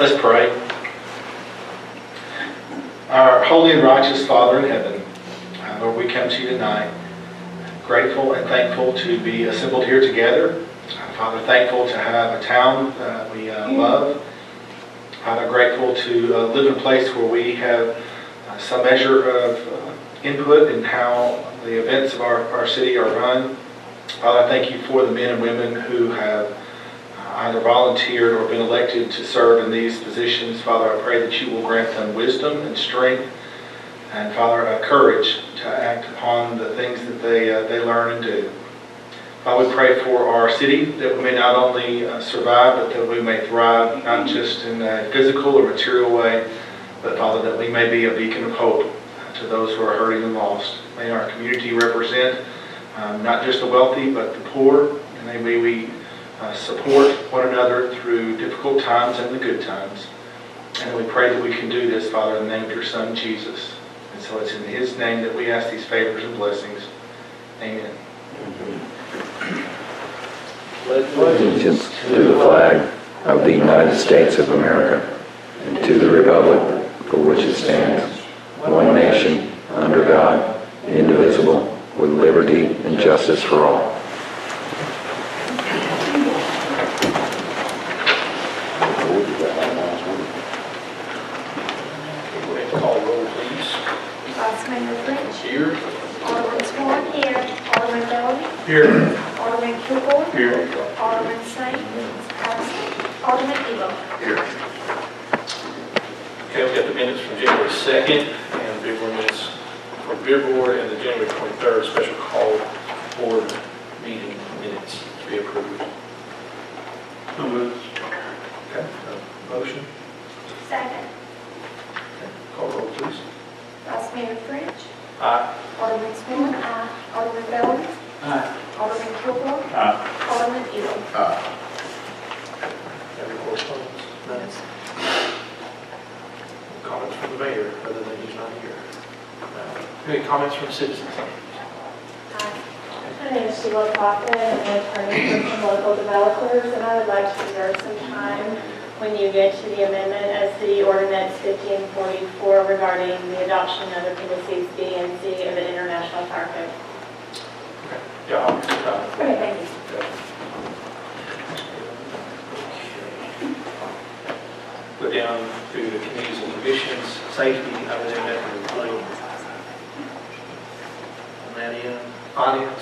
Let's pray. Our holy and righteous Father in heaven, Lord, we come to you tonight grateful and thankful to be assembled here together. Father, thankful to have a town that we love. Father, grateful to live in a place where we have some measure of input in how the events of our city are run. Father, I thank you for the men and women who have either volunteered or been elected to serve in these positions. Father, I pray that you will grant them wisdom and strength, and Father, courage to act upon the things that they learn and do. Father, we pray for our city that we may not only survive, but that we may thrive, not just in a physical or material way, but Father, that we may be a beacon of hope to those who are hurting and lost. May our community represent not just the wealthy, but the poor, and may we support one another through difficult times and the good times. And we pray that we can do this, Father, in the name of your Son, Jesus. And so it's in his name that we ask these favors and blessings. Amen. Allegiance to the flag of the United States of America and to the republic for which it stands, one nation, under God, indivisible, with liberty and justice for all. Call roll, please. Vice Mayor French. Here. Alderman Swan. Here. Alderman Bellamy. Here. Alderman Kilgore. Here. Alderman Saint. Absent. Alderman Elo. Here. Okay, we've got the minutes from January 2nd and Beer Board minutes for Beer Board and the January 23rd special call board meeting minutes to be approved. So moved. Okay, motion. Second. Okay, call roll, please. Vice Mayor French. Aye. Alderman Swan. Aye. Alderman Bellamy. Aye. Alderman Kilgore. Aye. Alderman Elo. Aye. Any correspondence? None. Comments from the mayor, other than he's not here. Any comments from citizens? My name is Sheila Coffin. I'm an attorney for some local developers, and I would like to reserve some time when you get to the amendment as City Ordinance 1544 regarding the adoption of appendices B and C of the International Fire Code. Okay. Yeah, I'll get some time. Okay, thank you. Go down through the committees and commissions, safety, I was in that employee. Nadia, finance.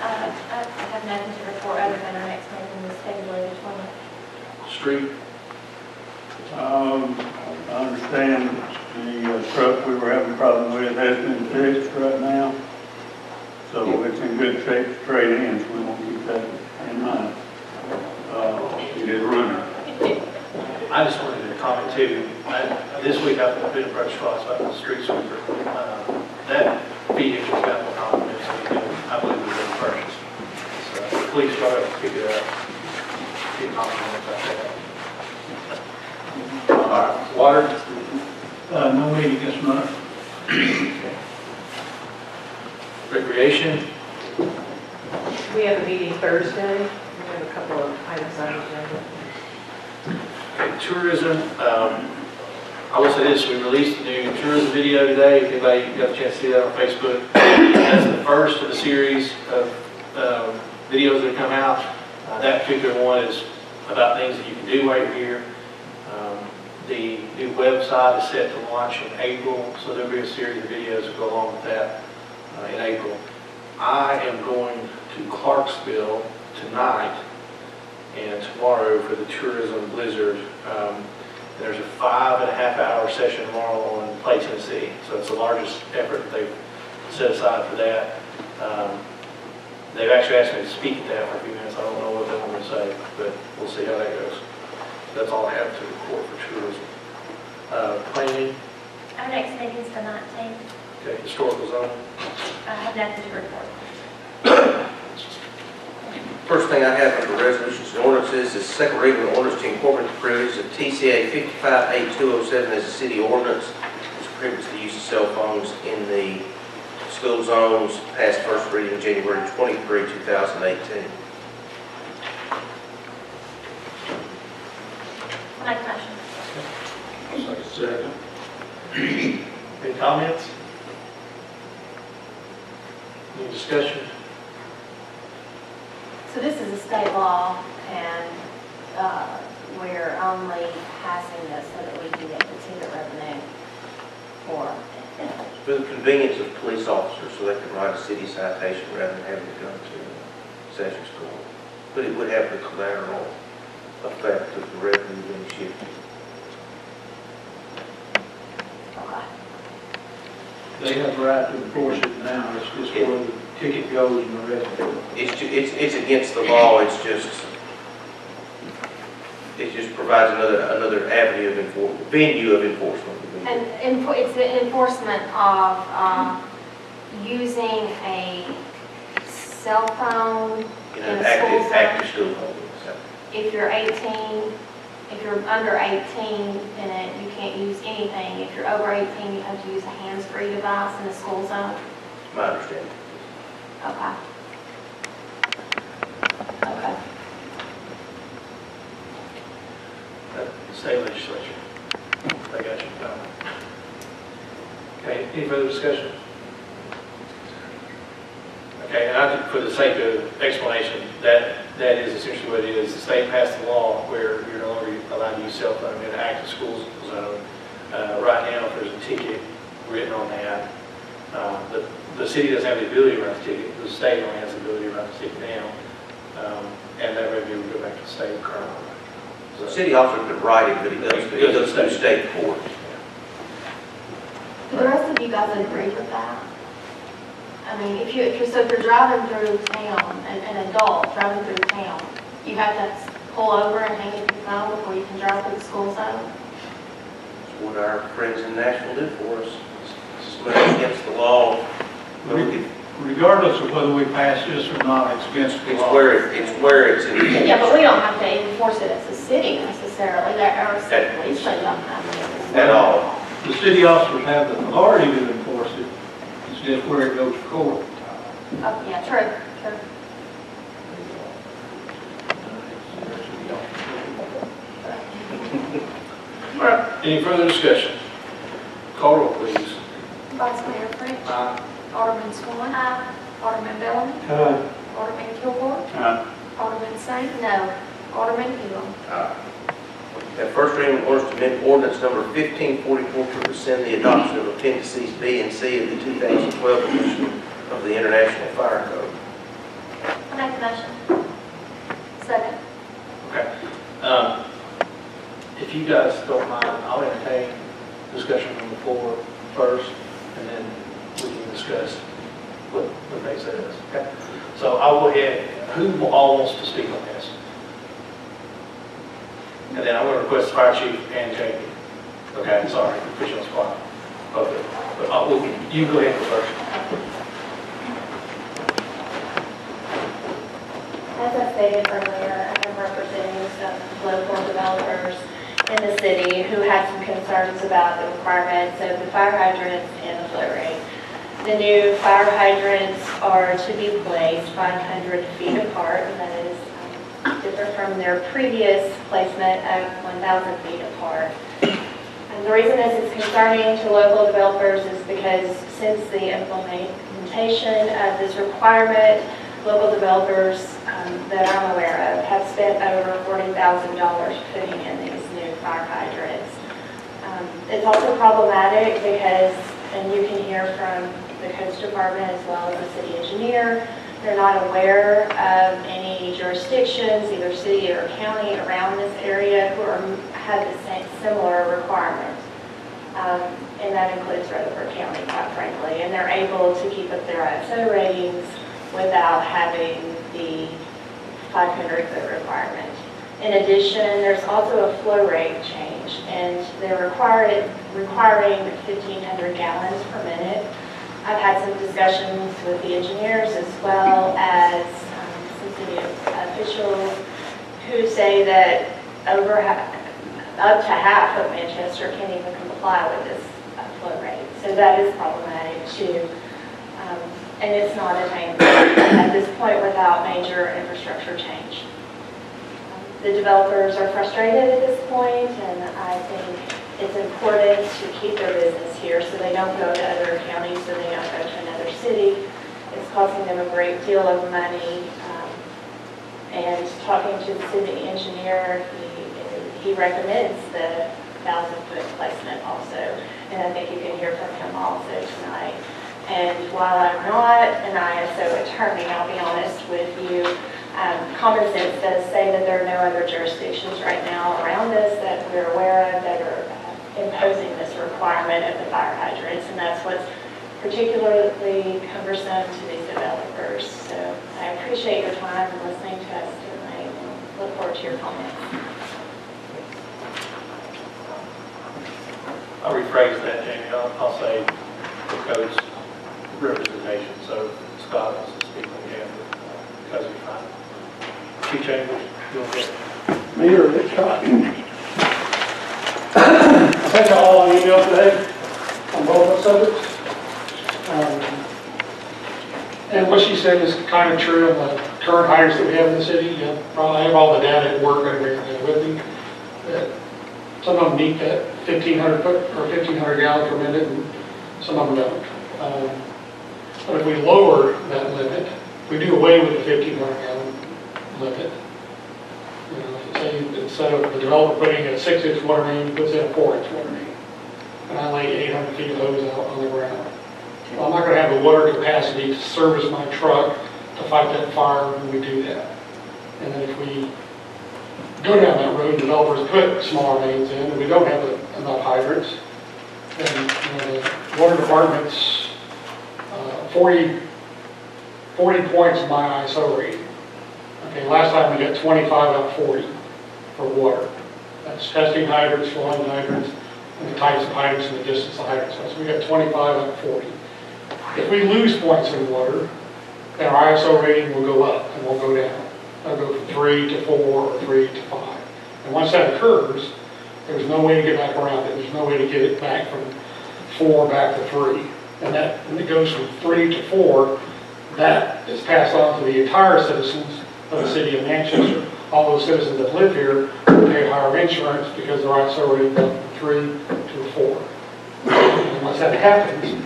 I have nothing to report other than our next meeting is February the 20th. Street. I understand the truck we were having a problem with has been fixed right now. So it's in good shape to trade in, so we won't keep that in mind. It is running. I just wanted to comment too. This week I've been approached twice by the street sweeper. That vehicle got more compliments than I believe we've been purchased. So please try to pick it up. Get compliments about that. All right, water. No meeting this month. Recreation. We have a meeting Thursday. We have a couple of items on the agenda. Okay, tourism. I will say this, we released a new tourism video today. If anybody got a chance to see that on Facebook, that's the first of a series of videos that have come out. That particular one is about things that you can do while you're here. The new website is set to launch in April, so there'll be a series of videos that go along with that in April. I am going to Clarksville tonight and tomorrow for the Tourism Blizzard. There's a 5.5-hour session tomorrow on Play Tennessee, so it's the largest effort that they've set aside for that. They've actually asked me to speak at that for a few minutes. I don't know what they want me to say, but we'll see how that goes. That's all I have to report for tourism. Planning. Our next meeting is the 19th. Okay, historical zone. I have nothing to report. First thing I have under resolutions and ordinances is second reading of ordinance to incorporate the provisions of TCA 558207 as a city ordinance, which prohibits the use of cell phones in the school zones, passed first reading January 23, 2018. Make Second. Any comments? Any discussion? So this is a state law, and we're only passing this so that we can get the ticket revenue for it. For the convenience of police officers, so they can write a city citation rather than having to go to sessions court. But it would have the collateral effect of the revenue being shifted. Okay. They have the right to enforce it now, it's just where the ticket goes and the rest of it. It's against the law, it just provides another avenue of venue of enforcement. And it's the enforcement of using a cell phone In in an a school zone. active school holding. If you're 18, if you're under 18 in it, you can't use anything. If you're over 18, you have to use a hands-free device in a school zone. My understanding. Okay. Okay. The state legislature. They got you covered. Okay, any further discussion? Okay, and I think for the sake of explanation, that is essentially what it is. The state passed a law where you're no longer allowed to use cell phone in an active school zone. Right now, if there's a ticket written on that, the city doesn't have the ability to write the ticket. The state only has the ability to write the ticket now. And that revenue would go back to the state currently. The city officer could write it, but it goes through state court. Do the rest of you guys agree with that? I mean, if you're driving through town, an adult driving through town, you have to pull over and hang up your phone before you can drive through the school zone? That's what our friends in Nashville did for us. It's against the law. But we could, Regardless of whether we pass this or not, it's against the law. it's where it's enforced. Yeah, but we don't have to enforce it as a city necessarily. Our state police don't have to. At all. The city officers have the authority to enforce it, it's just where it goes to court. Oh, yeah, true, true. All right, any further discussion? Call roll, please. Vice Mayor French. Aye. Alderman Swan. Alderman Bellamy. Alderman Kilgore. Alderman Saint. No. Alderman Elam. At first reading, orders to amend ordinance number 1544 to rescind the adoption of appendices B and C of the 2012 edition of the International Fire Code. I make the motion. Second. Okay. If you guys don't mind, I'll entertain discussion from the floor first, and then we can discuss what they says. Okay. So I'll go ahead. Who all wants to speak on this? And then I'm going to request the fire chief and Jamie. Okay, sorry, put you on the spot. Okay, but you go ahead first. As I stated earlier, I am representing some local developers in the city who had some concerns about the requirements of the fire hydrants and the flow rate. The new fire hydrants are to be placed 500 feet apart, and that is different from their previous placement of 1,000 feet apart. And the reason this is concerning to local developers is because since the implementation of this requirement, local developers that I'm aware of have spent over $40,000 putting in these new fire hydrants. It's also problematic because, and you can hear from the Coast Department as well as the city engineer, they're not aware of any jurisdictions, either city or county around this area who have the same similar requirement. And that includes Rutherford County, quite frankly. And they're able to keep up their ISO ratings without having the 500-foot requirement. In addition, there's also a flow rate change, and they're requiring 1,500 gallons per minute. I've had some discussions with the engineers as well as some city officials who say that up to half of Manchester can't even comply with this flow rate. So that is problematic too. And it's not attainable at this point without major infrastructure change. The developers are frustrated at this point, and I think it's important to keep their business here so they don't go to other counties, so they don't go to another city. It's costing them a great deal of money. And talking to the city engineer, he recommends the 1,000-foot placement also. And I think you can hear from him also tonight. And while I'm not an ISO attorney, I'll be honest with you, common sense does say that there are no other jurisdictions right now around us that we're aware of that are imposing this requirement of the fire hydrants, and that's what's particularly cumbersome to these developers. So I appreciate your time and listening to us tonight, and look forward to your comments. I'll rephrase that, Jamie. I'll say the code's representation, so Scott wants to speak on behalf of because of time. Chief Chambers, go ahead. Mayor, it's Scott. I sent you all an email today on both subjects. And what she said is kind of true on the current hires that we have in the city. I have all the data at work right here with me. That some of them meet that 1,500 foot or 1,500 gallon per minute, and some of them don't. But if we lower that limit, we do away with the 1,500 gallon limit. You know, say instead of the developer putting a 6-inch water main, he puts in a 4-inch water main, and I lay 800 feet of hose out on the ground. Well, I'm not going to have the water capacity to service my truck to fight that fire when we do that. And then if we go down that road, developers put smaller mains in, and we don't have enough hydrants, then the water department's 40 points in my ISO rating. Okay, last time we got 25 out of 40 for water. That's testing hydrants, flowing hydrants, and the types of hydrants and the distance of hydrants. So we got 25 out of 40. If we lose points in water, then our ISO rating will go up and won't go down. It'll go from 3 to 4 or 3 to 5. And once that occurs, there's no way to get back around it. There's no way to get it back from 4 back to 3. And that, when it goes from 3 to 4, that is passed on to the entire citizens of the city of Manchester. All those citizens that live here pay higher insurance because their ISO rating goes from 3 to a 4. And once that happens,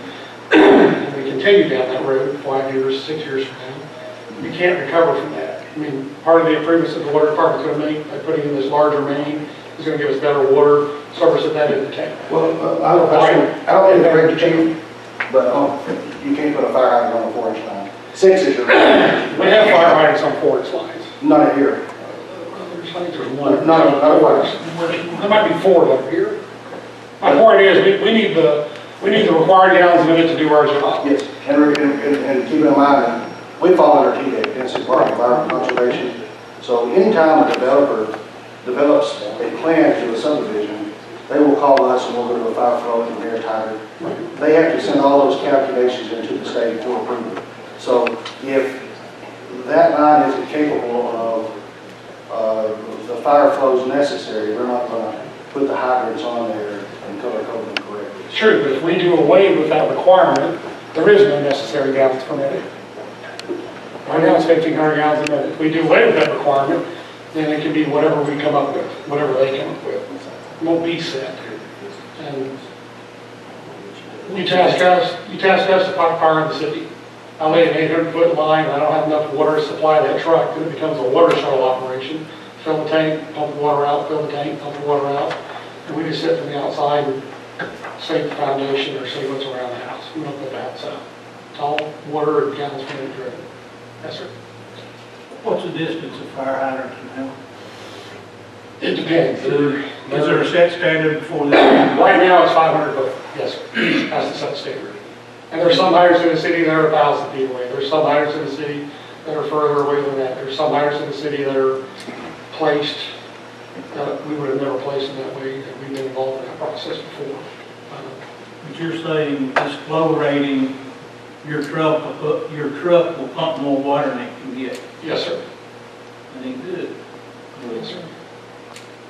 and we continue down that road 5 years, 6 years from now, we can't recover from that. I mean, part of the improvements that the water department's going to make by putting in this larger main is going to give us better water service at that end of the tank. Well, I don't think they're chief, but you can't put a fire hydrant on a 4-inch line. 6 is your. We have fire hydrants on 4-inch lines. Not here. I think there's one. No, there might be 4 over here. My point is, we need the required gallons a minute to do our job. Yes, and keep in mind, we fall under TDEC, Tennessee Department of Environmental Conservation. So anytime a developer develops a plan to a subdivision, they will call us and we'll go to a fire flow engineer hydrant. They have to send all those calculations into the state for approval. So if that line isn't capable of the fire flows necessary, they're not going to put the hydrants on there and color code them correctly. True, but if we do away with that requirement, there is no necessary gallons per minute. Right now it's 1,500 gallons a minute. If we do away with that requirement, then it can be whatever we come up with, whatever they come up with. It won't be set. And you task us to fight fire in the city. I lay an 800-foot line and I don't have enough water to supply that truck, then it becomes a water shuttle operation. Fill the tank, pump the water out, fill the tank, pump the water out. And we just sit from the outside and save the foundation or see what's around the house. We don't put the house out. It's all water and gallons per minute driven. Yes, sir. What's the distance of fire hydrants now? It depends. Is there a set standard before this? Right now it's 500 foot. Yes, sir. That's the set standard. And there's some hydrants in the city that are 1,000 feet away. There's some hydrants in the city that are further away than that. There's some hydrants in the city that are placed that we would have never placed in that way, and we've been involved in that process before. But you're saying with this flow rating, your truck will pump more water than it can get. Yes, sir. That ain't good. Yes, sir.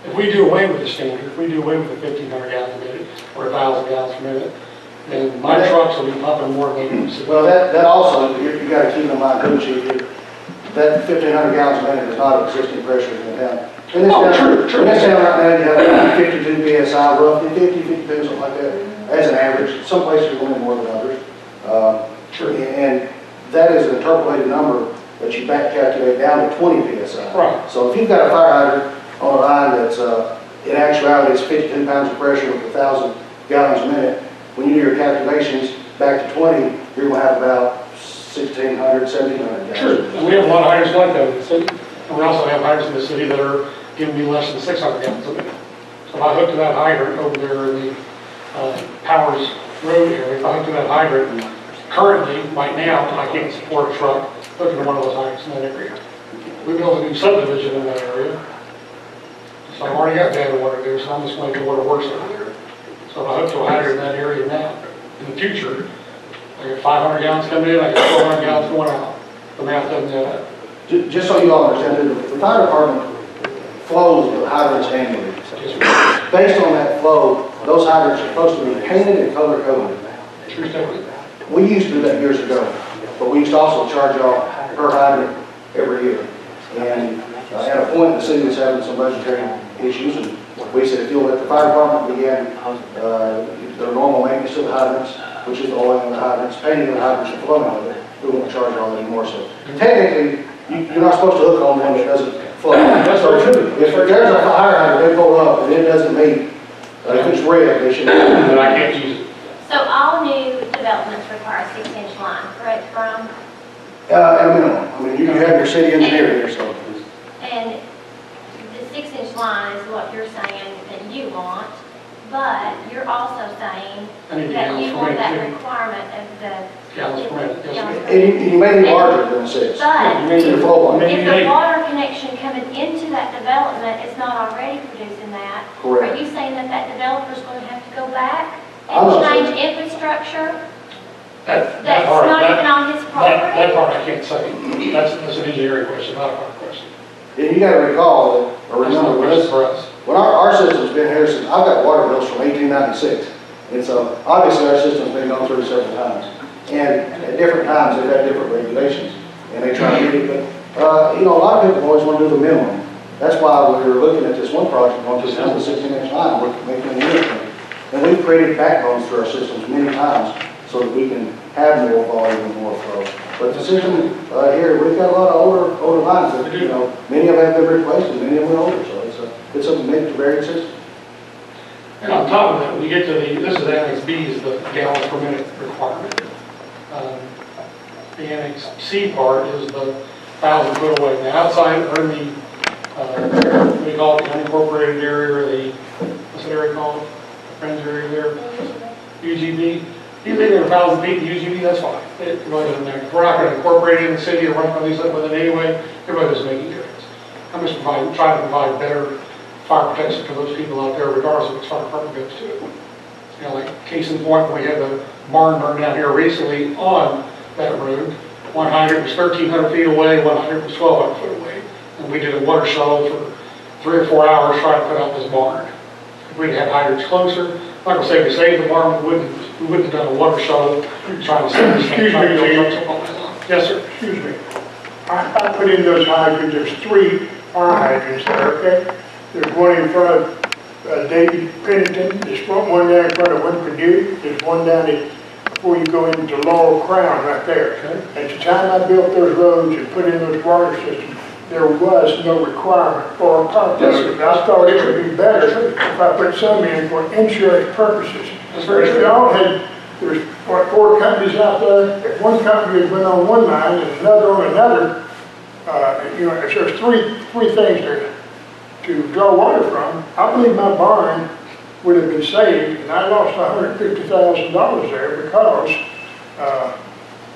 If we do away with the standard, if we do away with the 1,500 gallons a minute or 1,000 gallons per minute, then my trucks will be pumping more than Well, that also, you got to keep in mind, too, Chief, that 1,500 gallons a minute is not existing pressure in the town. In this Oh, town, true. in this town right now, you have about 52 PSI, roughly 50, 52, something like that, as an average. Some places are going more than others. True. And that is an interpolated number that you back calculate down to 20 PSI. Right. So if you've got a fire hydrant on a line that's, in actuality, it's 52 pounds of pressure with 1,000 gallons a minute, when you do your calculations back to 20, you're going to have about 1,600, 1,700 True, gallons. and we have a lot of hydrants like that in the city, and we also have hydrants in the city that are giving me less than 600 gallons a minute. So if I hook to that hydrant over there in the Powers Road area, if I hook to that hydrant, currently, right now, I can't support a truck hooking to one of those hydrants in that area. We built a new subdivision in that area, so I've already got bad water there, so I'm just making water worse over there. So if I hook to a hydrant in that area now, in the future, I get 500 gallons coming in, I get 400 gallons going out. The math doesn't add up. Just so you all understand, the fire department flows the hydrants annually. Based on that flow, those hydrants are supposed to be painted and color coded. True statement. We used to do that years ago, but we used to also charge y'all per hydrant every year. And at a point, the city was having some budgetary issues, and we said, if you'll let the fire department begin their normal maintenance of the hydrants, which is the oil in the hydrants, painting of the hydrants, and flowing of it, we won't charge y'all anymore. So technically, you're not supposed to hook on one that doesn't flow. That's very true. If there's a fire hydrant, they pull up, and it doesn't meet, if it's red, they should. Then I can't use it. So all new developments require a 6-inch line, correct, Brian? At a minimum. I mean, you have your city engineer here, so. And the 6-inch line is what you're saying that you want, but you're also saying I need the that gallons you per want minute, that too. requirement of the. Gallons per minute, yes, Gallons ma'am. per minute. And you may be larger than 6. But To the flow line. if the water connection coming into that development is not already producing that, are Correct. you saying that that developer's going to have to go back I'm and not change saying- infrastructure That that's part, not even that, on his that property? part I can't say. That's an engineering question, not a fire question. And you gotta recall, that, or That's not remember, a when question for us. our system's been here since, I've got water bills from 1896. And so, obviously, our system's been gone through several times. And at different times, they've had different regulations, and they try to meet it. But, a lot of people always want to do the minimum. That's why we were looking at this one project, on just down the 16-inch line, we're making the unit. And we've created backbones through our systems many times so that we can have more volume and more flow. But the system here, we've got a lot of older lines that, many of them have been replaced and many of them are older. So it's a mid to varied system. And on top of that, when you get to this is Annex B, is the gallons per minute requirement. The Annex C part is the 1,000 foot away. Now outside, or in the, what do you call it, the unincorporated area, or the, what's that area called? Friends area there? UGB. You leave it 1,000 feet in UGB, that's fine. It really doesn't matter. We're not going to incorporate it in the city or run these up with it anyway. Everybody doesn't make a difference. I'm just trying to provide better fire protection to those people out there, regardless of which fire department goes to it. Like case in point, when we had the barn burn down here recently on that road, one hydrant was 1,300 feet away, one hydrant was 1,200 foot away. And we did a water shuttle for 3 or 4 hours trying to put out this barn. If we'd had hydrants closer, I'm not going to say we saved the barn, we wouldn't have done a water shuttle trying to save this thing. Yes, sir. Excuse me. I put in those hydrants, there's 3 fire hydrants there, okay? There's one in front of David Pennington, there's one down in front of Wimperdue, there's one down before you go into Laurel Crown right there. Okay. At the time I built those roads and put in those water systems, there was no requirement for a pump. Yes, I thought it would be better if I put some in for insurance purposes. That's very If true. y'all had, there's 4 companies out there, if one company had went on one line and another on another, if there's three things to draw water from, I believe my barn would have been saved, and I lost $150,000 there because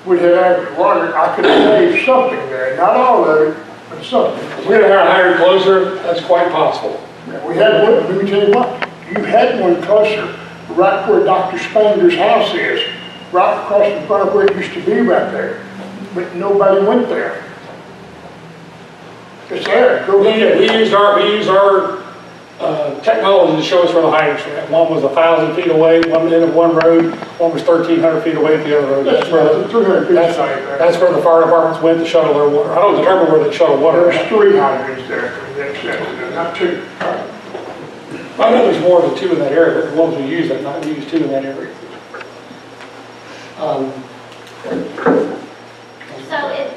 we'd had adequate water. I could have saved something there, not all of it, but something. If we had a hydrant closer, that's quite possible. We had one, let me tell you what, you had one closer, right where Dr. Spangler's house is, right across in front of where it used to be right there, but nobody went there. It's there, go We get it. use our Technology to show us where the hydrants are at. One was 1,000 feet away, one end of one road, one was 1,300 feet away at the other road. That's where the, 300 feet that's, side there. that's where the fire departments went to shuttle their water. I don't determine where they shuttle water. There's 3 hydrants there, that's it, not 2. I know there's more than 2 in that area, but the ones we use, I've not used 2 in that area. So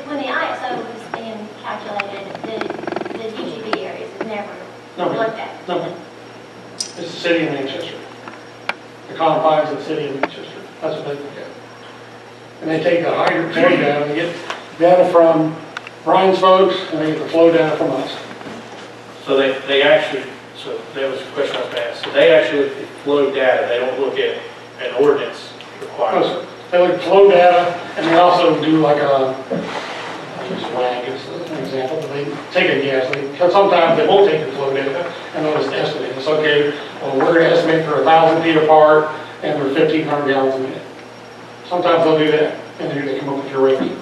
when the ISO was being calculated, the UGB areas is never looked at? No, it's the city of Manchester. The confines of the city of Manchester. That's what they look at. And they take the hydrant flow data, and they get data from Brian's folks, and they get the flow data from us. So they actually, so that was the question I was going to ask. So they actually look at flow data, they don't look at an ordinance requirement? They look at flow data, and they also do like a, just WAG as an example, but they take a guess. Because sometimes they won't take the flow data, and they'll just estimate. It's okay, well, we're going to estimate for 1,000 feet apart, and they're 1,500 gallons a minute. Sometimes they'll do that, and then they come up with your rating.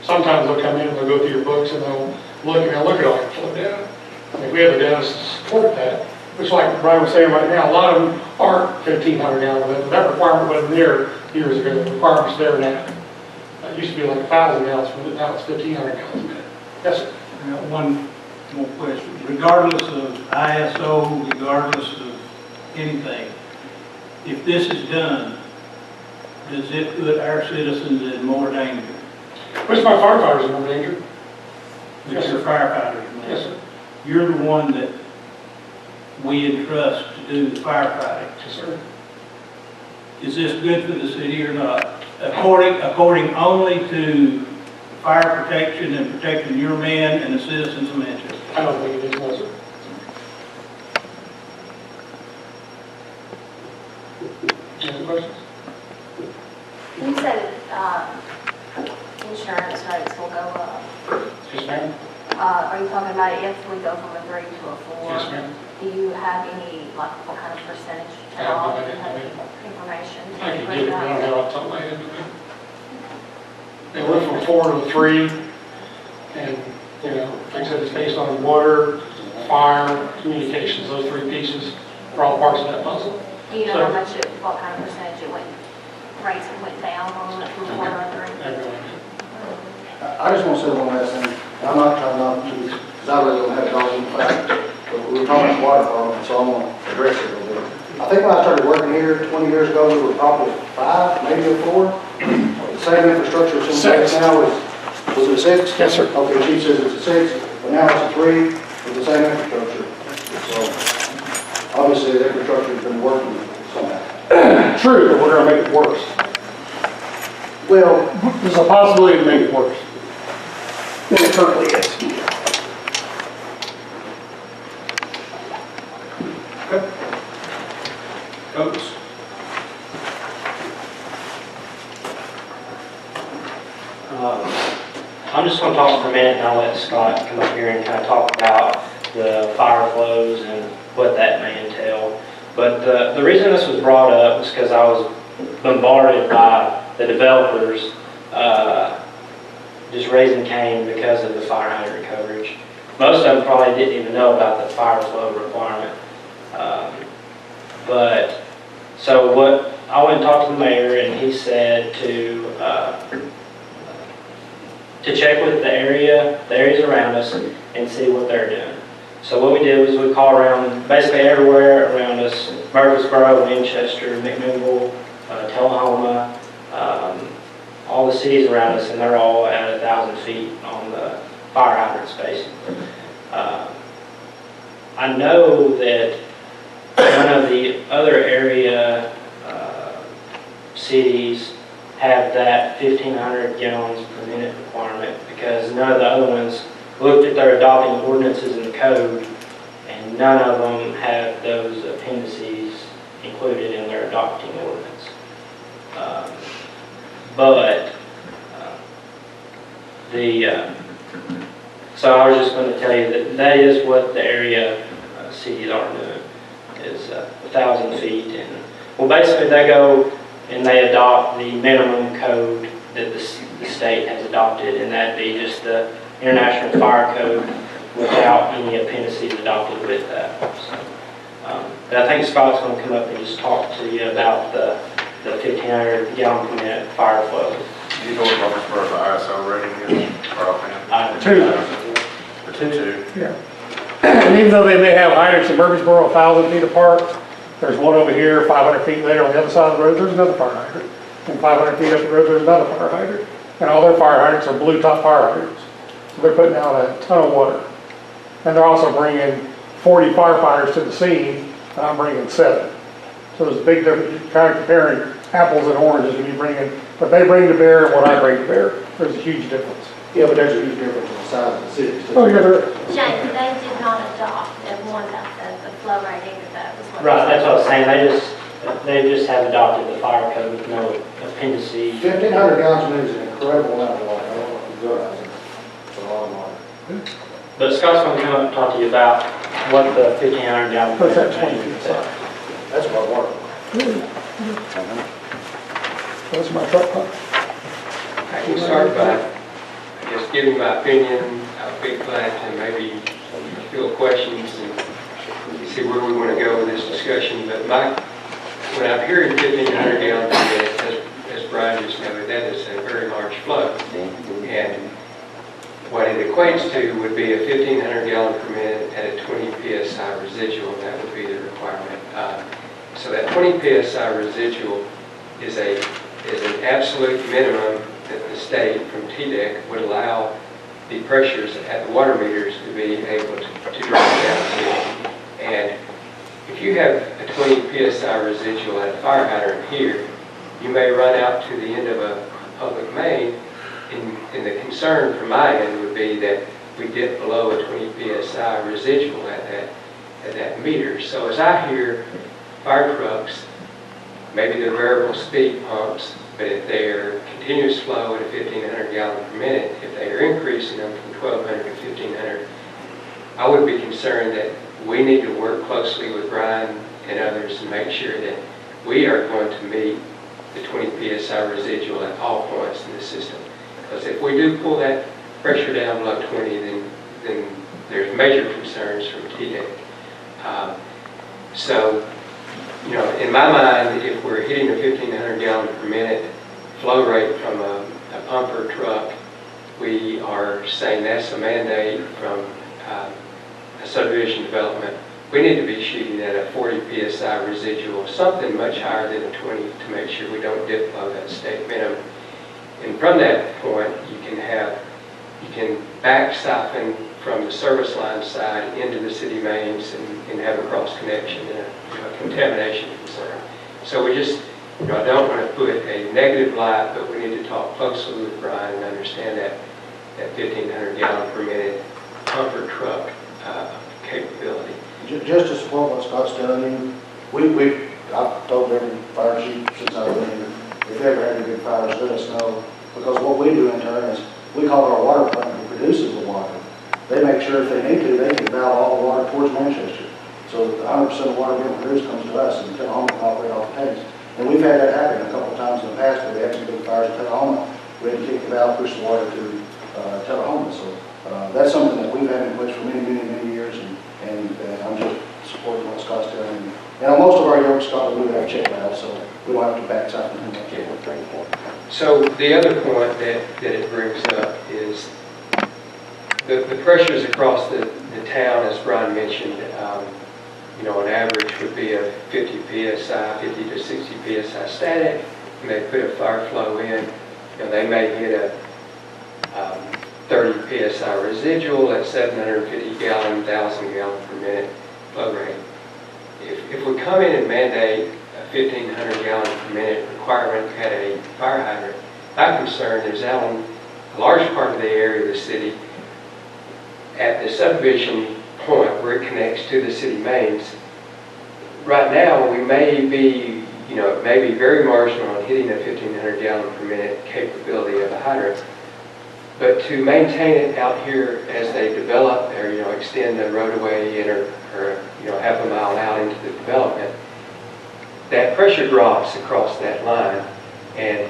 Sometimes they'll come in and they'll go through your books, and they'll look at all your flow data. And if we have the data to support that, which like Brian was saying right now, a lot of them aren't 1,500 gallons a minute. That requirement wasn't there years ago. The requirement's there now. It used to be like 1,000 gallons a minute, now it's 1,500 gallons a minute. Yes, sir. I got one more question. Regardless of ISO, regardless of anything, if this is done, does it put our citizens in more danger? Which my firefighters in more danger? Yes, Your sir. firefighters, man. Yes, sir. You're the one that we entrust to do the firefighting. Yes, sir. Is this good for the city or not? According only to fire protection and protecting your men and the citizens of Manchester. I don't think it is, no, sir. Any other questions? You said insurance rates will go up. Yes, ma'am. Are you talking about if we go from a 3 to a 4? Yes, ma'am. Do you have any, like, what kind of percentage I at have all? no Do you have idea. any information? I can get it, but I don't have it off the top of my head. They went from a 4 to a 3, and, you know, like I said, it's based on water, fire, communications, those 3 pieces are all parts of that puzzle. Do you know So- how much what kind of percentage rates it went down on it from 4 to 3? I have no idea. I just want to say one last thing. I'm not trying not to, because I really don't have it all in fact, but we were talking about water department, so I'm going to address it a little bit. I think when I started working here 20 years ago, we were probably 5, maybe a 4. The same infrastructure as in place now was it 6? Yes, sir. Okay, chief says it's a 6, but now it's a 3 with the same infrastructure. So obviously the infrastructure has been working somehow. True, but we're going to make it worse. Well, There's a possibility to make it worse than it currently is. Coach? I'm just going to talk for a minute and I'll let Scott come up here and kind of talk about the fire flows and what that may entail. But the reason this was brought up is because I was bombarded by the developers just raising Cain because of the fire hydrant coverage. Most of them probably didn't even know about the fire flow requirement. So what I went and talked to the mayor, and he said to check with the areas around us and see what they're doing. So what we did was we called around basically everywhere around us: Murfreesboro, Winchester, McMinnville, Tullahoma, all the cities around us, and they're all at 1,000 feet on the fire hydrant spacing. I know that none of the other area cities have that 1,500 gallons per minute requirement, because none of the other ones looked at their adopting ordinances in the code, and none of them have those appendices included in their adopting ordinance. So I was just going to tell you that that is what the area cities are doing, is 1,000 feet. And well, basically they go and they adopt the minimum code that the state has adopted, and that'd be just the International Fire Code without any appendices adopted with that. So And I think Scott's going to come up and just talk to you about the 1,500 gallon per minute fire flow. Do you know what Murfreesboro's ISO rating is for offhand? 2. The 2. Yeah. And even though they may have hydrants in Murfreesboro 1,000 feet apart, there's one over here, 500 feet later on the other side of the road, there's another fire hydrant. And 500 feet up the road, there's another fire hydrant. And all their fire hydrants are blue top fire hydrants. So they're putting out a ton of water. And they're also bringing 40 firefighters to the scene, and I'm bringing 7. So there's a big difference. You're kind of comparing apples and oranges when you bring in what they bring to bear and what I bring to bear. There's a huge difference. Yeah, but there's a huge difference in the size of the cities. Oh, yeah, there is. Shane, they did not adopt the one that the flow rate either, that was what. Right, that's what I was saying. They just have adopted the fire code with no appendices. 1,500 gallons a minute is an incredible amount of water. I don't know if you realize it. It's a lot of water. But Scott's going to come up and talk to you about what the 1,500 gallon per What's that, minute 20 is. That's a lot of water. That's my truck pump. I can start by just giving my opinion, big plant, and maybe a few questions and see where we want to go with this discussion. But when I'm hearing 1,500 gallons per minute, as Brian just noted, that is a very large flow. And what it equates to would be a 1,500 gallon per minute at a 20 psi residual. That would be the requirement. So that 20 psi residual is an absolute minimum that the state from TDEC would allow the pressures at the water meters to be able to drop down to. And if you have a 20 psi residual at a fire hydrant here, you may run out to the end of a public main, and the concern from my end would be that we dip below a 20 psi residual at that meter. So as I hear fire trucks, maybe they're variable speed pumps, but if they're continuous flow at a 1,500 gallon per minute, if they are increasing them from 1,200 to 1,500, I would be concerned that we need to work closely with Brian and others and make sure that we are going to meet the 20 psi residual at all points in the system. Because if we do pull that pressure down below 20, then there's major concerns from TDEC. So, you know, in my mind, if we're hitting a 1,500 gallon per minute flow rate from a pumper truck, we are saying that's a mandate from a subdivision development. We need to be shooting at a 40 psi residual, something much higher than a 20 to make sure we don't dip below that state minimum. And from that point, you can back siphon from the service line side into the city mains and have a cross connection and a contamination concern. So we just, I don't want to put a negative light, but we need to talk closely with Brian and understand that 1,500 gallon per minute pumper truck capability. Just to support what Scott's telling you, I've told every fire chief since I've been here, if they ever had any big fires, let us know. Because what we do in turn is, we call our water plant that produces the water. They make sure if they need to, they can valve all the water towards Manchester. So 100% of water being produced comes to us, and Tullahoma can operate off the tanks. And we've had that happen a couple of times in the past, where we had some big fires in Tullahoma. We had to kick the valve, push the water to Tullahoma. So that's something that we've had in place for many, many, many years, and I'm just supporting what Scott's telling me. And on most of our yards, Scott, we have check valves, so we don't have to back up and So the other point that it brings up is the pressures across the town, as Brian mentioned, on average would be a 50 psi, 50 to 60 psi static, and they put a fire flow in, they may hit a 30 psi residual at 750 gallon, 1,000 gallon per minute flow rate. If we come in and mandate a 1,500 gallon per minute requirement at a fire hydrant, my concern is out on a large part of the area of the city, at the subdivision point where it connects to the city mains. Right now, we may be, it may be very marginal on hitting a 1,500 gallon per minute capability of a hydrant. But to maintain it out here as they develop or, extend the roadway in or half a mile out into the development, that pressure drops across that line. And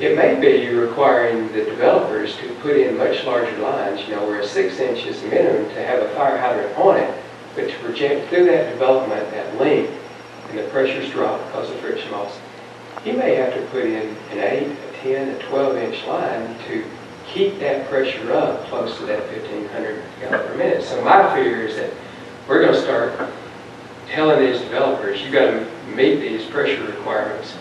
it may be requiring the developers to put in much larger lines, where a 6 inch is minimum to have a fire hydrant on it. But to project through that development, that length, and the pressures drop because of friction loss, he may have to put in an 8, a 10, a 12-inch line to keep that pressure up close to that 1,500 gallon per minute. So my fear is that we're going to start telling these developers, you got to meet these pressure requirements.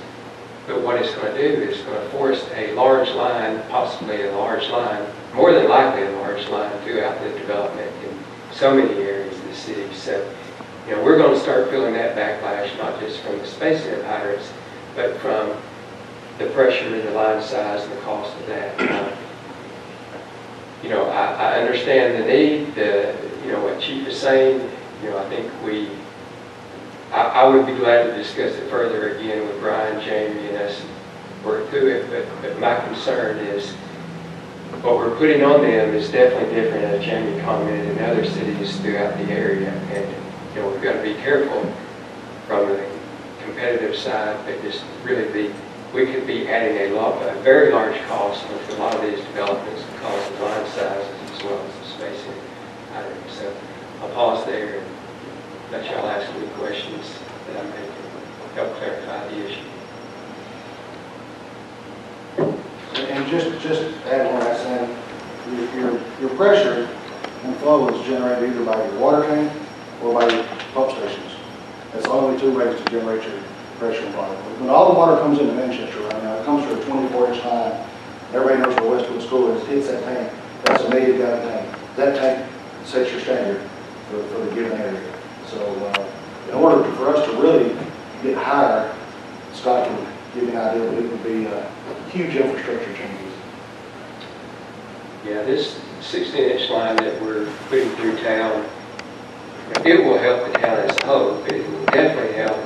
But what it's going to do is going to force a large line, possibly a large line, more than likely a large line throughout the development in so many areas of the city. So, we're going to start feeling that backlash, not just from the spacing of hydrants, but from the pressure and the line size and the cost of that. I understand the need, what Chief is saying. I think I would be glad to discuss it further again with Brian, Jamie, and us work through it, but my concern is what we're putting on them is definitely different, as Jamie commented, in other cities throughout the area. And, we've got to be careful from the competitive side, but just really we could be adding a very large cost to a lot of these developments because of line sizes as well as the spacing items. So I'll pause there and let y'all ask any questions that I may help clarify the issue. And just add on that, Sam, your pressure and flow is generated either by your water tank or by your pump stations. That's the only two ways to generate your pressure and volume. When all the water comes into Manchester right now, it comes through a 24-inch line. Everybody knows where Westwood School is. It hits that tank. That's a million-gallon tank. That tank sets your standard for the given area. So in order for us to really get higher, Scott can give you an idea, but it would be huge infrastructure changes. Yeah, this 16-inch line that we're putting through town, it will help the town as a whole, but it will definitely help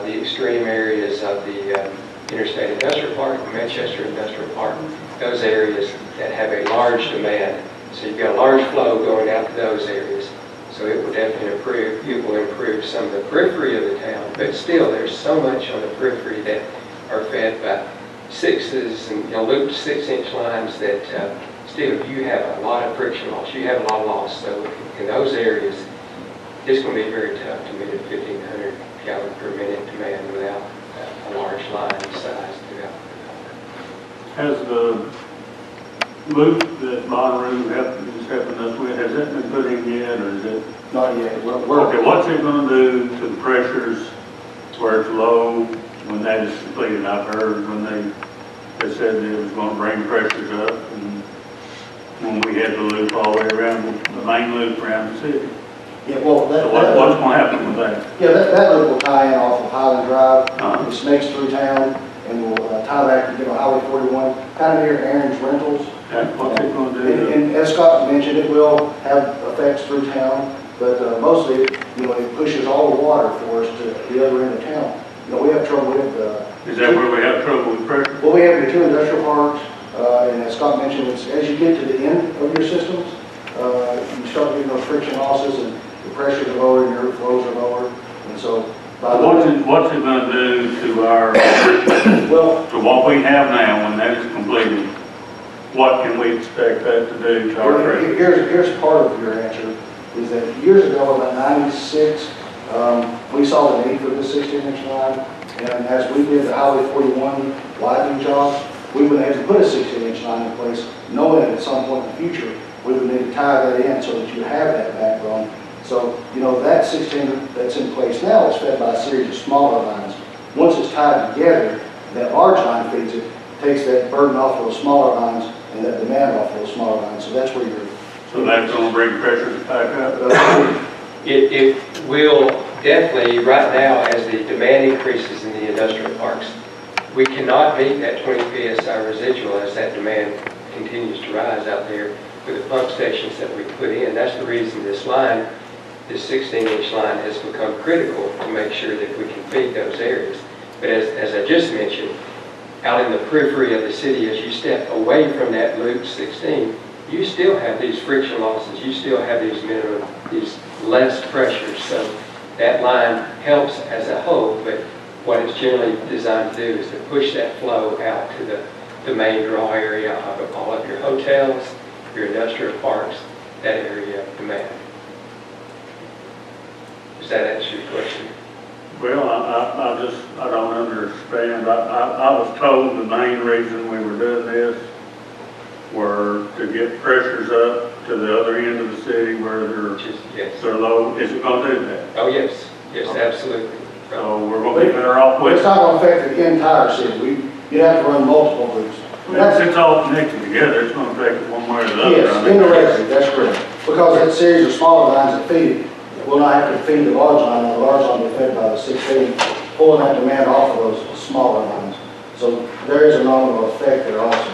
the extreme areas of the Interstate Industrial Park, the Manchester Industrial Park, those areas that have a large demand. So you've got a large flow going out to those areas. So it will definitely improve. It will improve some of the periphery of the town, but still there's so much on the periphery that are fed by sixes and looped 6-inch lines that still you have a lot of friction loss. You have a lot of loss. So in those areas, it's going to be very tough to meet a 1,500 gallon per minute demand without a large line size throughout the Has the loop that Monterey is helping us with, has that been put in yet, or is it? Not yet. Okay, what's it going to do to the pressures where it's low when that is completed? I've heard when they said that it was going to bring pressures up, and when we had the loop all the way around, the main loop around the city. Yeah, well, So what's going to happen with that? Yeah, that loop will tie in off of Highland Drive. It snakes through town and will tie back to Highway 41, kind of near Aaron's Rentals. What's it going to do? And as Scott mentioned, it will have effects through town, but mostly, it pushes all the water for us to the other end of town. We have trouble with. Is that where we have trouble with pressure? Well, we have your two industrial parks, and as Scott mentioned, as you get to the end of your systems, you start getting those friction losses, and the pressures are lower, and your flows are lower, and so. What's it going to do to our, to what we have now when that is completed? What can we expect that to do to our pressure? Here's part of your answer, is that years ago, about 96, we saw the need for this 16-inch line, and as we did the Highway 41 widening jobs, we would have to put a 16-inch line in place, knowing that at some point in the future, we would need to tie that in so that you have that backbone. So, that 16 that's in place now is fed by a series of smaller lines. Once it's tied together, that large line feeds it, takes that burden off those smaller lines and that demand off those smaller lines. So that's where you're. So that's going to bring pressure back up? It will definitely, right now, as the demand increases in the industrial parks, we cannot meet that 20 PSI residual as that demand continues to rise out there with the pump stations that we put in. That's the reason this line, this 16-inch line, has become critical to make sure that we can feed those areas. But as I just mentioned, out in the periphery of the city, as you step away from that loop 16, you still have these friction losses. You still have these less pressures. So that line helps as a whole, but what it's generally designed to do is to push that flow out to the main draw area of all of your hotels, your industrial parks, that area of demand. Does that answer your question? Well, I don't understand. I was told the main reason we were doing this were to get pressures up to the other end of the city where Yes. they're low. Is it gonna do that? Oh, yes, yes, absolutely. So we're gonna be better off with It's not going to affect the entire city. You have to run multiple routes. It's all connected together, it's gonna affect it one way or the other. Yes, indirectly, that's correct. Because that series of smaller lines that feed it, will not have to feed the large line, and the large line will be fed by the 16, pulling that demand off of those smaller lines. So there is a nominal effect there also.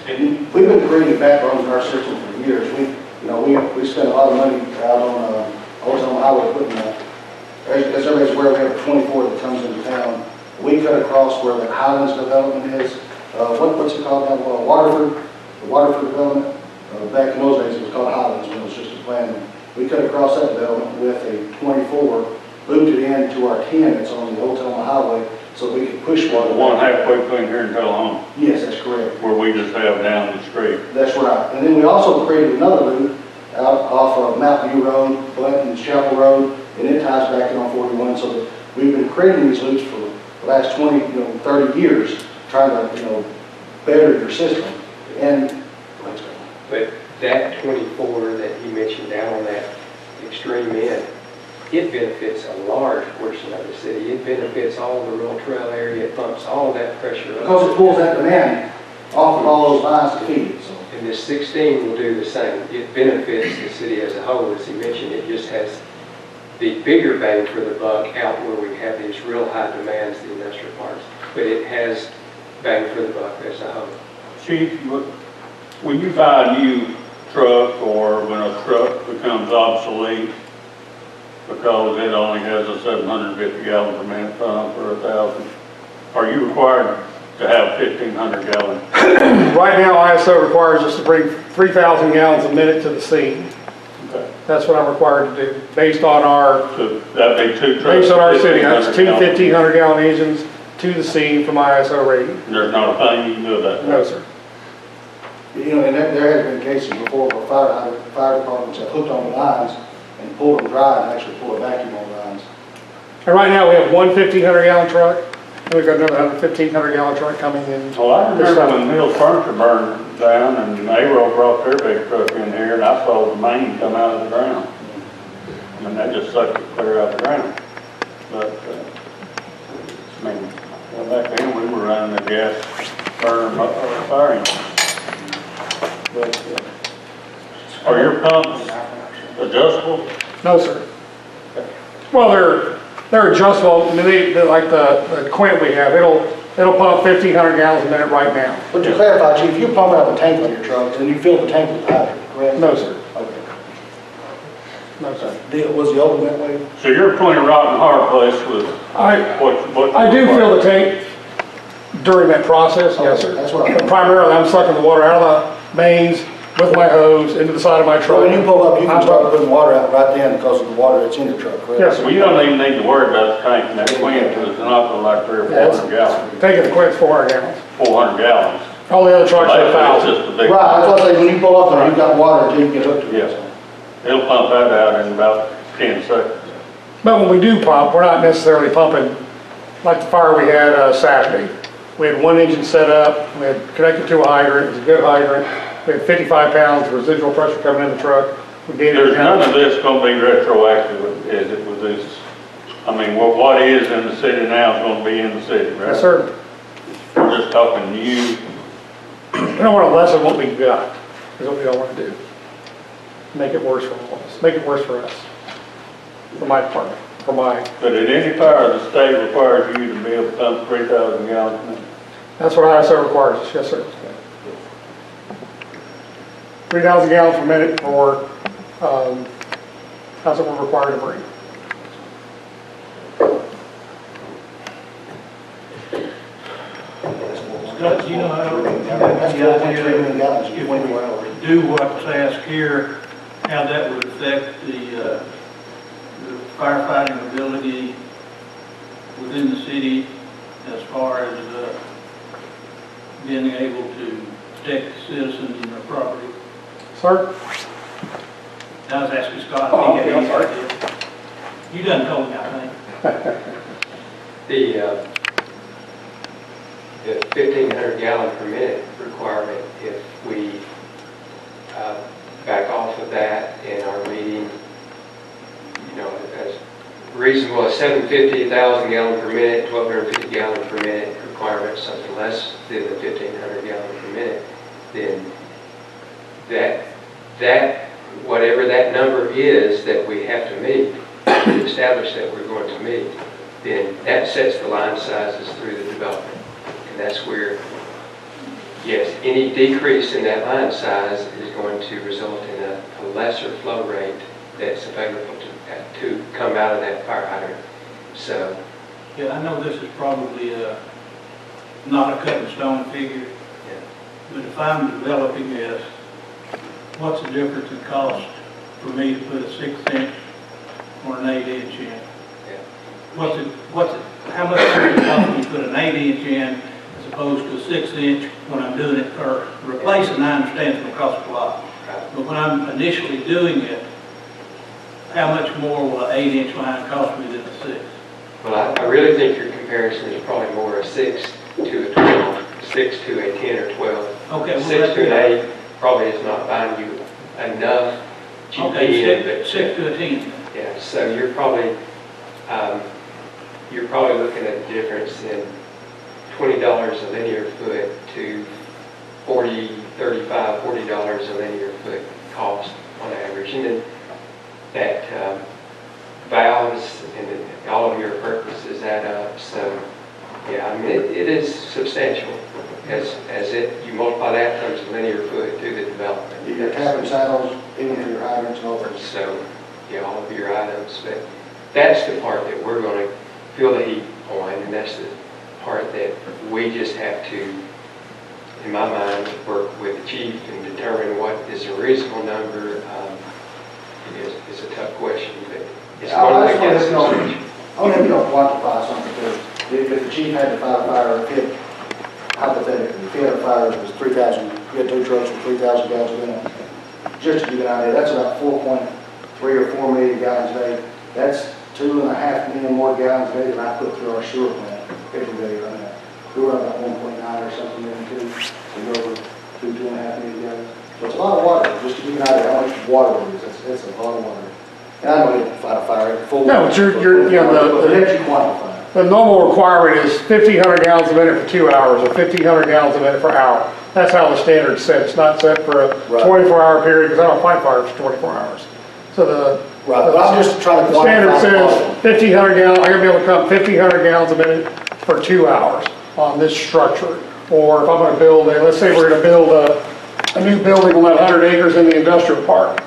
And we've been creating backbones in our system for years. We spend a lot of money out on Oklahoma Highway equipment. As everybody's aware, we have a 24 that comes into town. We cut across where the Highlands development is. What's it called now? Waterford, the Waterford development. Back in those days, it was called Highlands when it was just a plan. We cut across that development with a 24, looped it into our 10 that's on the Oklahoma Highway, so we could push water. The one halfway between here and Tullahoma. Yes, that's correct. Where we just have down the street. That's right. And then we also created another loop out off of Mountain View Road, Blanton's Chapel Road, and it ties back in on 41. So that we've been creating these loops for the last 20, 30 years, trying to, better your system. And But that 24 that you mentioned down on that extreme end, it benefits a large portion of the city. It benefits all the rural trail area. It pumps all of that pressure up. because it pulls that demand off of all those lines to feed it. So. And this 16 will do the same. It benefits the city as a whole, as he mentioned. It just has the bigger bang for the buck out where we have these real high demands, the industrial parks. But it has bang for the buck as a whole. Chief, when you buy a new truck or when a truck becomes obsolete because it only has a 750 gallon per minute pump or 1,000, are you required to have 1,500 gallon? Right now, ISO requires us to bring 3,000 gallons a minute to the scene. Okay. That's what I'm required to do, based on our, So that'd be 2 trucks. based on our city. That's 2 gallon. 1,500 gallon engines to the scene from ISO rating. There's not a thing you can do about that? No, sir. And there has been cases before where fire departments have hooked on the lines and pulled them dry and actually pulled a vacuum on the lines. And right now, we have one 1,500 gallon truck, and we've got another 1,500 gallon truck coming in. Well, I remember when Mills Furniture burned down and Aero brought their big truck in here and I saw the main come out of the ground. And that just sucked it clear out of the ground. But, back then we were running a gas burner fire engine. But, are your pumps adjustable? No, sir. Well, they're adjustable. I mean, they're like the Quint we have, it'll pump 1,500 gallons a minute right now. But to clarify, Chief, you pump out the tank on your trucks and you fill the tank with hydrant, correct? No, sir. Okay. No, sir. Was the old one that way? So you're between a rock and a hard place with what? I do fill the tank during that process, yes, sir. That's what I But primarily, I'm sucking the water out of the mains with my hose into the side of my So truck. when you pull up, you can start putting water out right then because of the water that's in the truck, correct? Yes, sir. Well, you don't even need to worry about the tank and that Quint because it's not but like 300 or 400 gallons. Taking the Quint's 400 gallons. 400 gallons. All the other trucks are Basically, it's 1,000. just a big. Right, that's what I say, when you pull up there, you've got water until you get hooked to it. Yes. It'll pump that out in about 10 seconds. But when we do pump, we're not necessarily pumping like the fire we had Saturday. We had one engine set up, we had connected to a hydrant, it was a good hydrant. We had 55 pounds of residual pressure coming in the truck. We gave it There's down. none of this going to be retroactive, is it, with this? I mean, what is in the city now is going to be in the city, right? Yes, sir. We're just talking new. We don't want to lessen what we got, is what we don't want to do. Make it worse for all of us, make it worse for us, for my department, for my, But at any power, the state requires you to be able to pump 3,000 gallons a minute. that's what ISO requires us, yes, sir. 3,000 gallons per minute for, that's what we're required to bring. Scott, do you know how, That's 4.3 million gallons in 24 hours. if we do what's asked here, how that would affect the firefighting ability within the city as far as being able to protect the citizens and their property? Sir? I was asking Scott. Oh, if he okay, had I'm any idea. You done told me, I think. The 1,500 gallon per minute requirement, if we back off of that in our meeting, you know, as reasonable as 750, 1,000 gallon per minute, 1,250 gallon per minute requirement, something less than the 1,500 gallon per minute, then that whatever that number is that we have to meet, to establish that we're going to meet, then that sets the line sizes through the development. And that's where, yes, any decrease in that line size is going to result in a lesser flow rate that's available to come out of that fire hydrant. So, Yeah, I know this is probably not a cut in stone figure, but if I'm developing this, what's the difference in cost for me to put a 6-inch or an 8-inch in? How much does it cost me to put an 8-inch in as opposed to a 6-inch when I'm doing it, or replacing, I understand it's going to cost a lot. But when I'm initially doing it, how much more will an 8-inch line cost me than a 6? well, I really think your comparison is probably more a 6 to a 12, 6 to a 10 or 12. Okay, well, 6 to an 8 probably is not buying you enough GPM. Okay, 6 to a 10. Yeah, so you're probably looking at a difference in $20 a linear foot to $40, $35, $40 a linear foot cost on average. And then that valves and all of your purposes add up. So yeah, I mean, it is substantial. As you multiply that times a linear foot through the development. Your tap and saddles, even for your hydrants and all that. So, yeah, all of your items, but that's the part that we're going to feel the heat on, and that's the part that we just have to, in my mind, work with the chief and determine what is a reasonable number. It's a tough question, but it's one that gets substantial. I want to have you quantify something too. If the chief had to fight a fire, hypothetically, if he had a fire that was 3,000, he had 2 trucks with 3,000 gallons of it, just to give you an idea, that's about 4.3 or 4 million gallons a day. That's 2.5 million more gallons a day than I put through our sewer plant every day right now. We were about 1.9 or something million too. So we're over 2.5 million gallons. So it's a lot of water, just to give you an idea how much water it is. It's a lot of water. And I don't need to fight a fire full. No, but you're, you know, but it helps you quantify. the normal requirement is 1,500 gallons a minute for 2 hours, or 1,500 gallons a minute per hour. That's how the standard's set. It's not set for a 24-hour period, because I don't fight fires for 24 hours. So Right, but I'm just trying to the standard says 1,500 gallons, I gotta be able to pump 1,500 gallons a minute for 2 hours on this structure. Or if I'm gonna build let's say we're gonna build a new building on that 100 acres in the industrial park.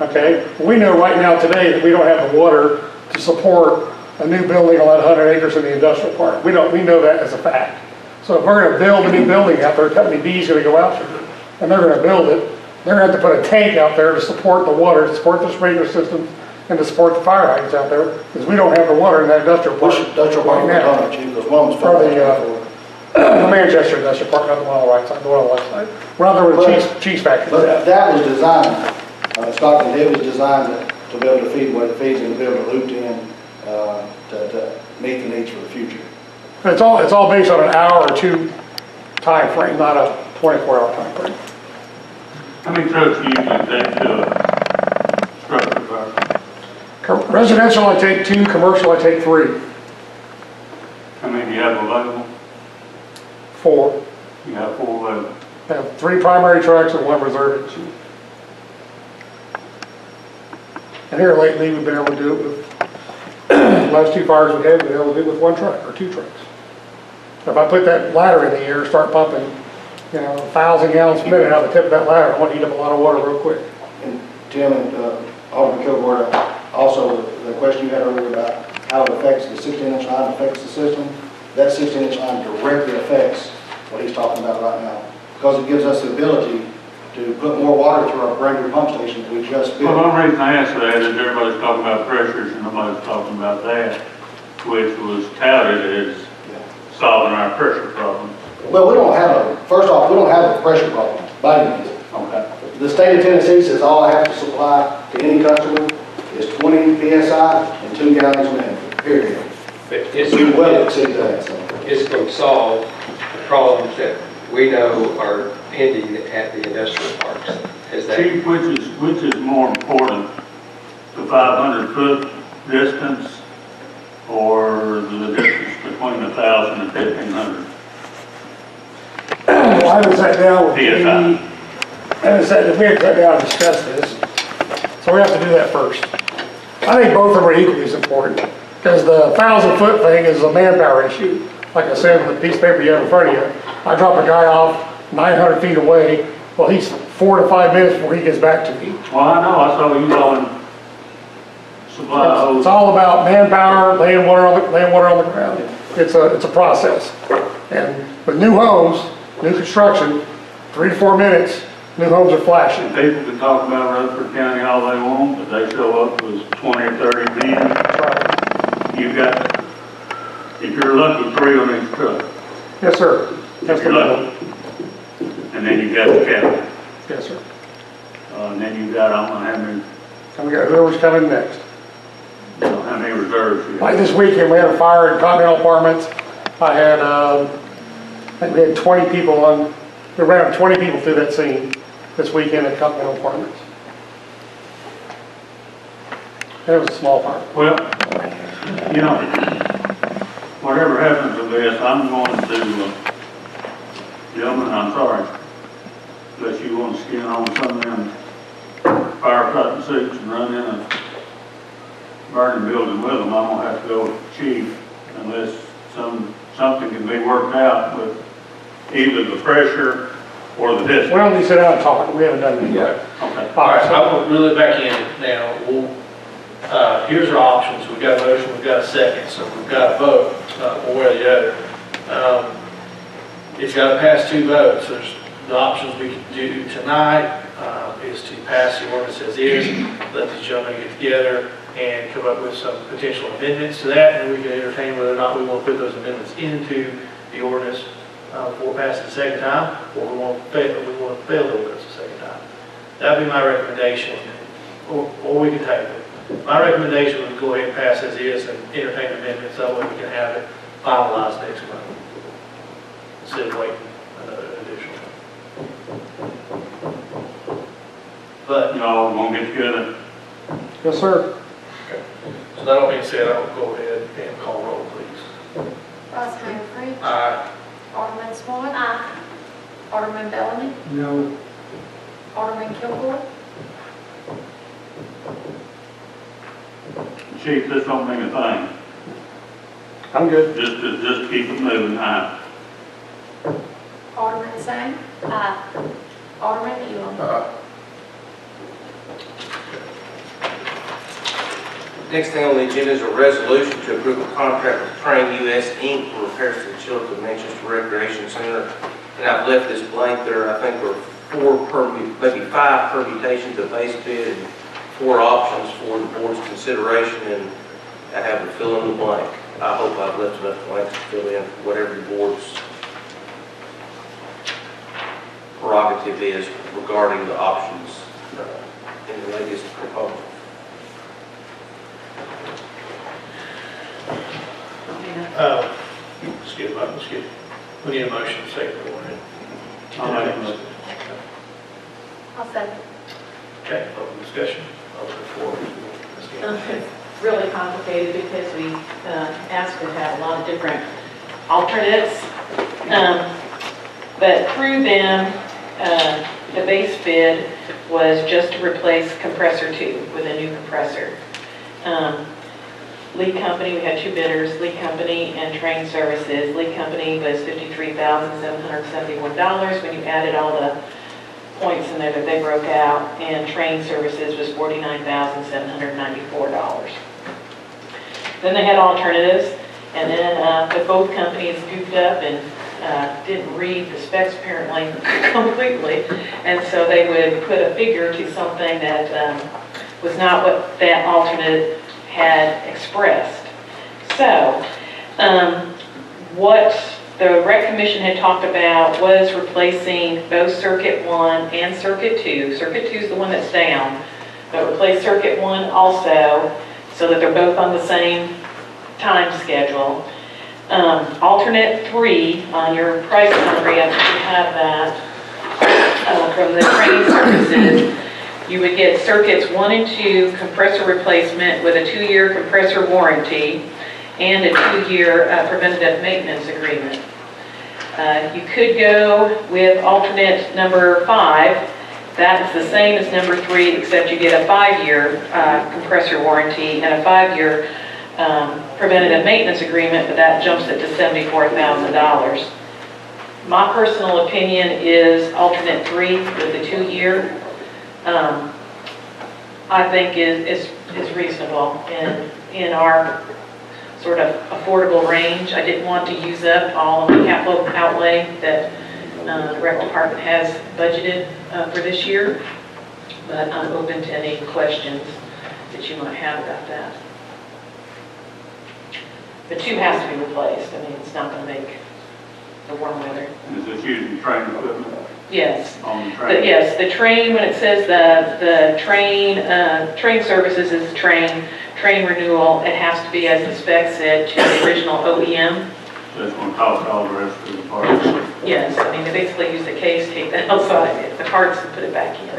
Okay, we know right now today that we don't have the water to support a new building on that 100 acres in the industrial park. We know that as a fact. So if we're gonna build a new building out there, a company B is gonna go out there, and they're gonna build it, they're gonna have to put a tank out there to support the water, to support the sprinkler system, and to support the fire hydrants out there, because we don't have the water in that industrial park. Which industrial park right now. because one was Or the Manchester industrial park, not the one on the right side, the one on the left side. We're out there with the cheese factory. But that was designed, Stockton, it was designed to be able to feed what it feeds and to be able to loop in to meet the needs for the future. It's all based on an hour or 2 time frame, not a 24-hour time frame. How many trucks do you usually take to a structure fire? Residential, I take 2, commercial, I take 3. How many do you have available? 4. You have 4 available. I have 3 primary trucks and 1 reserve engine. And here lately, we've been able to do it with, the last 2 fires we had, we've been able to do it with 1 truck or 2 trucks. If I put that ladder in the air, start pumping, 1,000 gallons per minute out of the tip of that ladder, I want to eat up a lot of water real quick. And Tim and Alderman Kilgore, also the question you had earlier about how it affects the 16-inch line affects the system, that 16-inch line directly affects what he's talking about right now, because it gives us the ability to put more water through our brand new pump station that we just built. Well, one reason I asked that is everybody's talking about pressures and nobody's talking about that, which was touted as solving our pressure problem. Well, we don't have first off, we don't have a pressure problem by any means. Okay. The state of Tennessee says all I have to supply to any customer is 20 PSI and 2 gallons of minute, period. But We well exceed that, so. it's going to solve the problems that we know are pending at the industrial parks. Is that? Chief, which is more important, the 500-foot distance or the distance between 1,000 and 1,500? Well, I haven't sat down with PSI. Jamie, we haven't sat down and discussed this, so we have to do that first. I think both of them are equally as important, because the 1,000-foot thing is a manpower issue. Like I said, with the piece of paper you have in front of you, I drop a guy off 900 feet away, well, he's 4 to 5 minutes before he gets back to me. Well, I know, I saw you going supply hose. It's all about manpower, laying water on the ground. It's a process. And with new homes, new construction, 3 to 4 minutes, new homes are flashing. People can talk about Rutherford County all they want, but they show up with 20 or 30 men. You've got, if you're lucky, 3 on each truck. Yes, sir. That's the level. And then you've got the captain. Yes, sir. And then you've got, I don't know how many, And we got whoever's coming next. how many reserves you Like have. this weekend, we had a fire in Continental Apartments. I had, I think we had 20 people on, we ran 20 people through that scene this weekend at Continental Apartments. And it was a small fire. Well, you know, whatever happens to this, I'm going to, gentlemen, I'm sorry, unless you want to skin on some of them firefighting suits and run in a burning building with them, I'm gonna have to go with the chief unless something can be worked out with either the pressure or the distance. Why don't we sit down and talk? We haven't done anything yet. Okay. All right, I will reel it back in now. Here's our options. We've got a motion, we've got a second, so we've got a vote, one way or the other. It's got to pass 2 votes. There's the options we can do tonight is to pass the ordinance as is, let the gentlemen get together and come up with some potential amendments to that, and we can entertain whether or not we want to put those amendments into the ordinance before passing the second time, or we want to fail the ordinance the second time. That'd be my recommendation, or we can table it. My recommendation would go ahead and pass as is and entertain amendments, that way we can have it finalized next month, instead of waiting another additional. But, Y'all gonna get together? Yes, sir. okay. So that all being said, I will go ahead and call roll, please. Vice Mayor Fritz. Aye. Alderman Swan. Aye. Alderman Bellamy. No. Alderman Kilgore. Chief, this don't mean a thing. I'm good. Just keep it moving. Alderman Sang. Aye. Alderman Elam. Next thing on the agenda is a resolution to approve a contract with Train US Inc. for repairs to the Chilton Manchester Recreation Center. And I've left this blank there. I think there are maybe 5 permutations of base bid and 4 options for the board's consideration, and I have to fill in the blank. I hope I've left enough blanks to fill in whatever the board's prerogative is regarding the options in the latest proposal. Skip. We need a motion, second, go ahead. I'll make a motion. I'll second. Okay, open discussion, open the floor. It's really complicated because we asked to have a lot of different alternatives. But through them, the base bid was just to replace compressor 2 with a new compressor. Lead company, we had 2 bidders, Lead Company and Train Services. Lead Company was $53,771 when you added all the points in there that they broke out, and Train Services was $49,794. Then they had alternatives, and then but both companies goofed up and didn't read the specs apparently completely, and so they would put a figure to something that was not what that alternate had expressed. So what the Rec Commission had talked about was replacing both Circuit 1 and Circuit 2. Circuit 2 is the one that's down, but replace Circuit 1 also so that they're both on the same time schedule. Alternate 3 on your price summary, I think you have that from the train services. You would get Circuits 1 and 2 compressor replacement with a 2-year compressor warranty and a 2-year preventative maintenance agreement. You could go with alternate number 5. That is the same as number 3, except you get a 5-year compressor warranty and a 5-year preventative maintenance agreement, but that jumps it to $74,000. My personal opinion is alternate 3 with the 2-year. I think is reasonable in our sort of affordable range. I didn't want to use up all of the capital outlay that the rec department has budgeted for this year, but I'm open to any questions that you might have about that. The 2 has to be replaced. I mean, it's not going to make the warm weather. Is this using train equipment? Yes. On the train? Yes, the train, when it says the train services is train renewal, it has to be, as the spec said, to the original OEM. That's going to cost all the rest of the parts? Yes, I mean, they basically use the case, take the outside, the parts, and put it back in.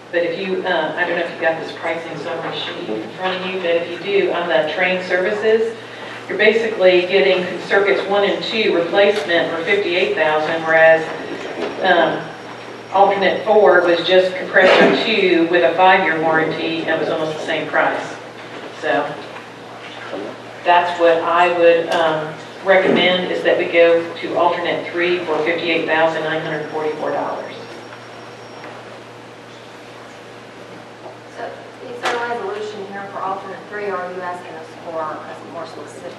But if you, I don't know if you got this pricing summary sheet in front of you, but if you do, on the train services, you're basically getting Circuits 1 and 2 replacement for $58,000, whereas alternate 4 was just compressor 2 with a 5-year warranty, and it was almost the same price. So that's what I would recommend, is that we go to alternate 3 for $58,944. So is there a resolution here for alternate 3, or are you asking us for more specific?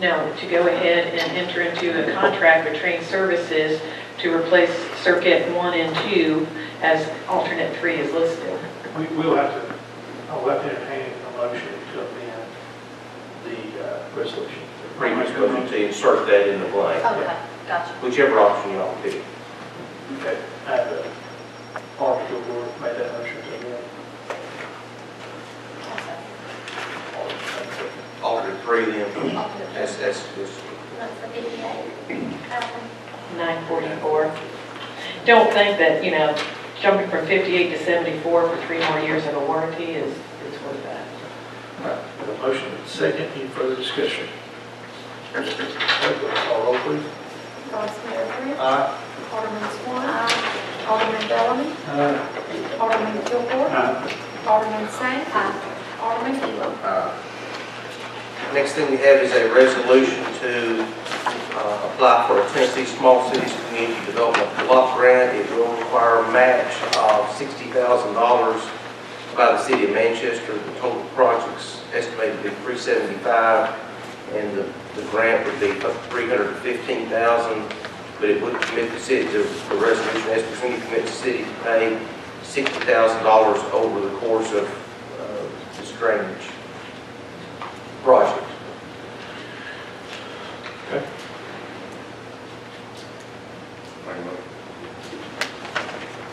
No, to go ahead and enter into a contract with train services to replace Circuit 1 and 2 as alternate 3 is listed. We'll have to, I'll have to entertain a motion to amend the resolution. Pretty much going to insert that in the blank. Okay, gotcha. Whichever option you all pick. Okay, I have Alderman Kilgore made that motion to amend. Alternate 3 then. That's That's the 58,000. 944. Don't think that, jumping from 58 to 74 for 3 more years of a warranty is worth that. All right, we have a motion and a second. Any further discussion? Call roll, please. Vice Mayor Fritz. Aye. Alderman Swan. Alderman Bellamy. Aye. Alderman Kilgore. Alderman Saint. Alderman Kilo. Next thing we have is a resolution to apply for a Tennessee Small Cities Community Development Block Grant. It will require a match of $60,000 by the city of Manchester. The total project's estimated to be $375,000, and the grant would be $315,000. But it would commit the city to the resolution as presented, commits the city to pay $60,000 over the course of this drainage project. Okay.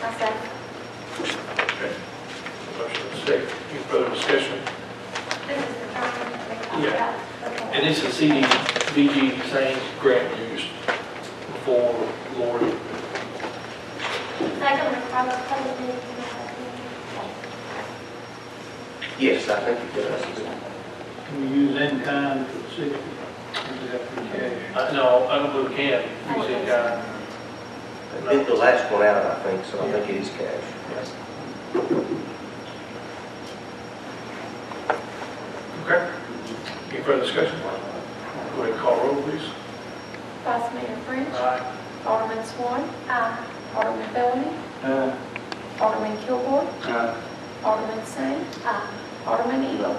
I second. Okay. Motion and second. Any further discussion? This is the term that we talked Yeah. about. And this is CDBG, same grant used before, Lord. Second, the public meeting. Yes, I think it does. Can we use in-kind for the 60? Or does it have to be cash? No, I don't believe we can use any kind. I did the last one out, I think, so I think it is cash. Okay. Any further discussion? Go ahead and call roll, please. Vice Mayor Fritz. Aye. Alderman Swan. Alderman Bellamy. Aye. Alderman Kilgore. Aye. Alderman Saint. Alderman Elo.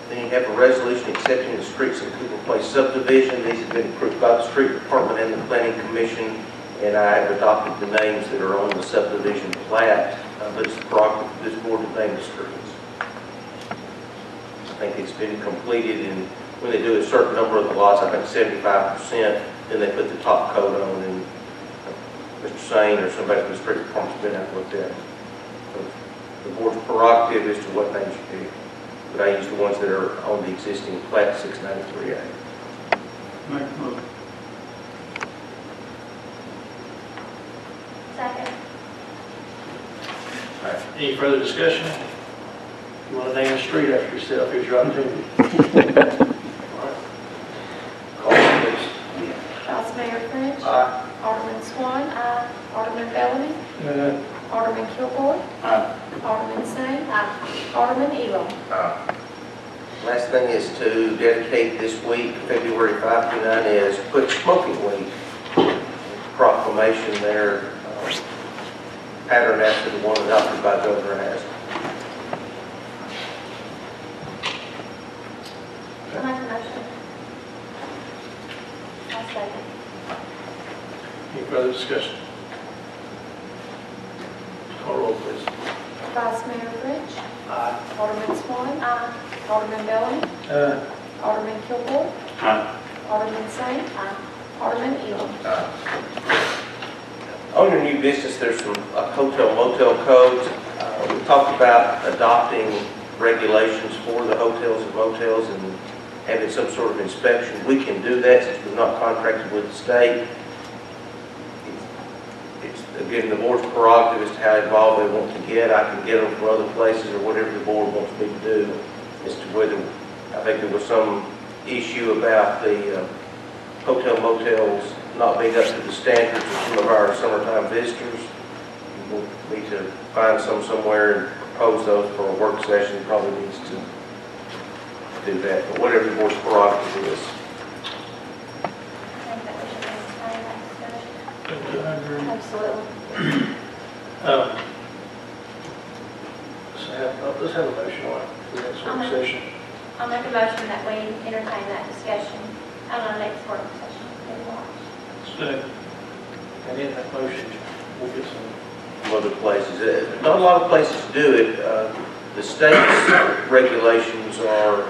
Then you have a resolution accepting the streets in Cooper Place subdivision. These have been approved by the street department and the planning commission, and I have adopted the names that are on the subdivision plat, but it's the prerogative of this board to name the streets. I think it's been completed, and when they do a certain number of the lots, I think 75%, then they put the top coat on, and Mr. Sane or somebody from the street department's been out and looked at it. So the board's prerogative as to what names you pick, but I use the ones that are on the existing plat 693A. Make a motion. Second. All right, any further discussion? You want to name the street after yourself, here's your opportunity. All right. Call the please. Vice Mayor French. Aye. Alderman Swan. Alderman Bellamy. Alderman Kilgore. Aye. Alderman Sane. Alderman Elam. Last thing is to dedicate this week, February 5 to 9, is Quit Smoking Week. Proclamation there, patterned after the one adopted by Governor Haslett. I'll make a motion. I'll second. Any further discussion? Call roll, please. Vice Mayor French. Aye. Alderman Swan. Alderman Bellamy. Alderman Kilgore. Aye. Alderman Sane. Alderman Elam. On your new business, there's some hotel motel codes. We talked about adopting regulations for the hotels and motels and having some sort of inspection. We can do that since we're not contracted with the state. It's again, the board's prerogative as to how involved they want to get. I can get them from other places or whatever the board wants me to do as to whether, I think there was some issue about the hotel motels not being up to the standards of some of our summertime visitors. We'll need to find some somewhere and propose those for a work session. Probably needs to do that, but whatever the board's prerogative is. I think that we should entertain that discussion. Absolutely. Let's have a motion on it for the next work session. I'll make a motion that we entertain that discussion at our next work session in March. And in that motion, we'll get some. Other places, not a lot of places do it. The state's regulations are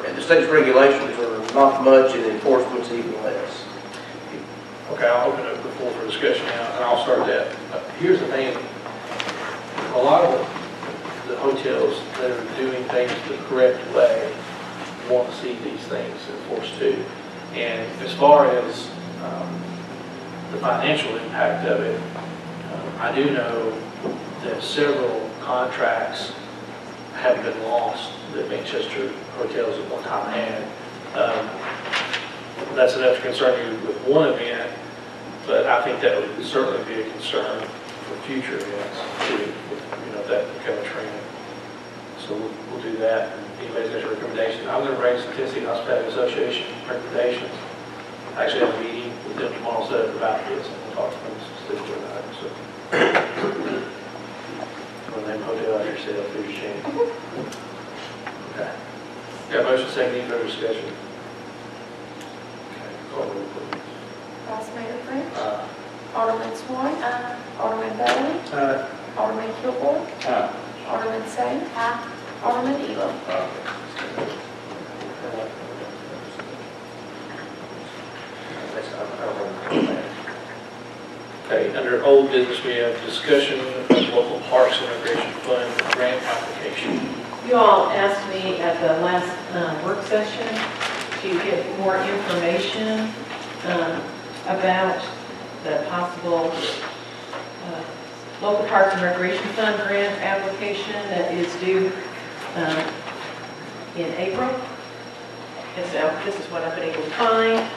not much, and enforcement's even less. Okay, I'll open up the floor for discussion now, and I'll start that. Here's the thing, a lot of the hotels that are doing things the correct way want to see these things enforced too. And as far as the financial impact of it, I do know that several contracts have been lost that Manchester hotels at one time had. That's enough to concern you with one event, but I think that would certainly be a concern for future events too, if that become a trend. So we'll do that. Anybody's got a recommendation? I'm going to raise the Tennessee Hospitality Association recommendations. I actually have a meeting with them tomorrow set up about this, and we'll talk to them specifically about it. So, when they hotel out yourself, there's your chance. Okay. Got a motion, second, any further discussion? Okay, call roll, please. Vice Mayor French. Alderman Swan. Alderman Bellamy. Alderman Kilgore. Alderman Sane. Alderman Elam. Okay, under old business, we have discussion of local parks and recreation fund grant application. You all asked me at the last work session to get more information about the possible local parks and recreation fund grant application that is due in April. And so this is what I've been able to find.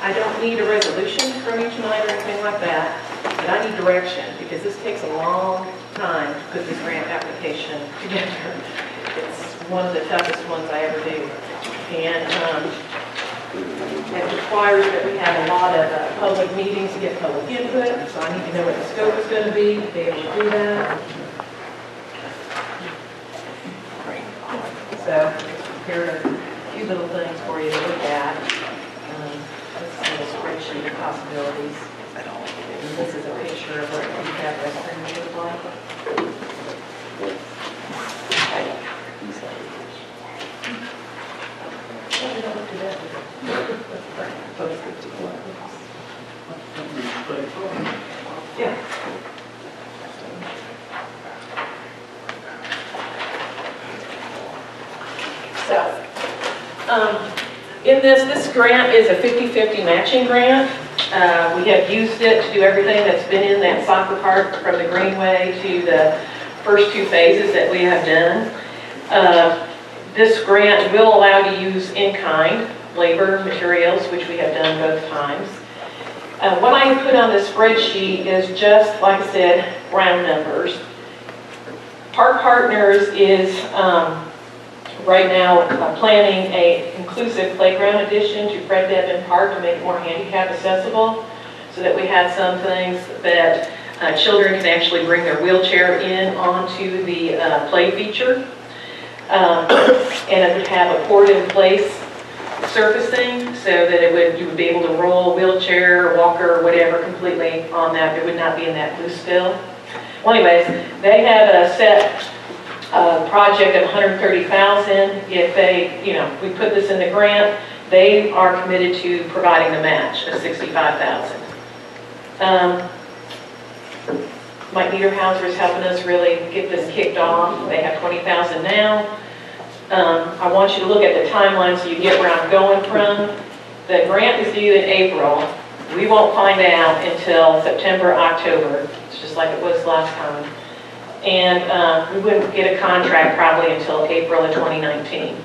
I don't need a resolution from each night or anything like that, but I need direction because this takes a long time to put this grant application together. It's one of the toughest ones I ever do. And it requires that we have a lot of public meetings to get public input, so I need to know what the scope is going to be able to do that. So, here are a few little things for you to look at. This is a spreadsheet. possibilities. And this is a picture of what you have restrooms look like. Yeah. So, in this grant is a 50-50 matching grant. We have used it to do everything that's been in that soccer park from the Greenway to the first 2 phases that we have done. This grant will allow you to use in-kind labor materials, which we have done both times. What I put on this spreadsheet is just, like I said, round numbers. Park Partners is right now planning a inclusive playground addition to Fred Devin Park to make it more handicap accessible, so that we have some things that children can actually bring their wheelchair in onto the play feature. And it would have a poured-in-place surfacing so that you would be able to roll wheelchair, walker, whatever completely on that. It would not be in that loose fill. Well, anyways, they have a set project of $130,000. If they, we put this in the grant, they are committed to providing the match of $65,000. Mike Niederhauser is helping us really get this kicked off. They have $20,000 now. I want you to look at the timeline so you get where I'm going from. The grant is due in April. We won't find out until September, October. It's just like it was last time. And we wouldn't get a contract probably until April of 2019.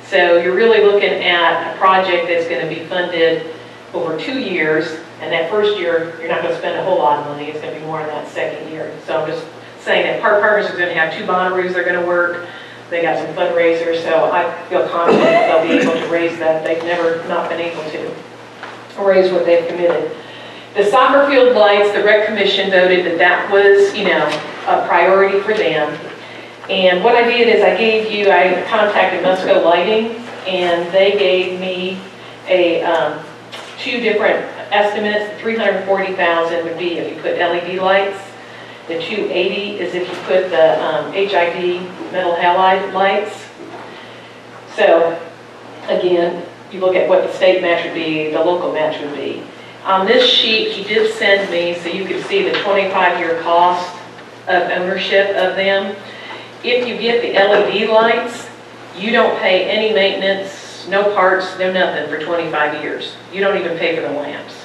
So you're really looking at a project that's going to be funded over 2 years. And that first year, you're not going to spend a whole lot of money. It's going to be more in that second year. So I'm just saying that Park Partners is going to have 2 Bonnaroos they're going to work. They got some fundraisers, so I feel confident they'll be able to raise that. They've never not been able to raise what they've committed. The soccer field lights, the Rec Commission voted that was, a priority for them. And what I did is I contacted Musco Lighting, and they gave me a 2 different estimates. $340,000 would be if you put LED lights. The $280,000 is if you put the HID metal halide lights. So again, you look at what the state match would be, the local match would be. On this sheet, he did send me so you can see the 25-year cost of ownership of them. If you get the LED lights, you don't pay any maintenance, no parts, no nothing for 25 years. You don't even pay for the lamps.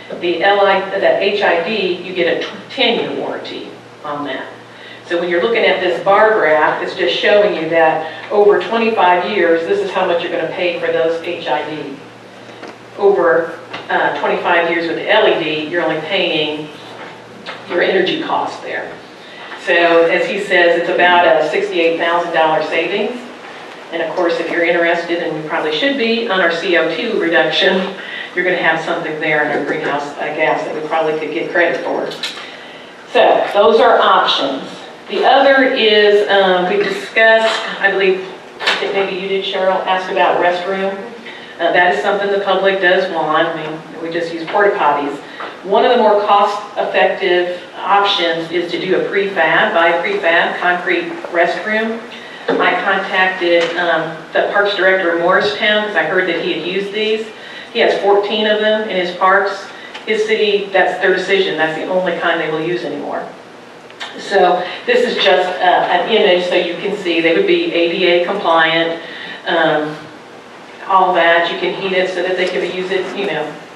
The HID, you get a 10-year warranty on that. So when you're looking at this bar graph, it's just showing you that over 25 years, this is how much you're going to pay for those HID. Over 25 years with the LED, you're only paying your energy cost there. So as he says, it's about a $68,000 savings. And of course, if you're interested, and you probably should be, on our CO2 reduction, you're going to have something there in our greenhouse gas that we probably could get credit for. So those are options. The other is, we discussed, I believe maybe you did, Cheryl, asked about restroom. That is something the public does want. I mean, we just use porta potties. One of the more cost-effective options is to do a prefab, buy a prefab concrete restroom. I contacted the Parks Director of Morristown because I heard that he had used these. He has 14 of them in his parks. His city, that's their decision. That's the only kind they will use anymore. So this is just an image so you can see they would be ADA compliant, all that. You can heat it so that they can use it,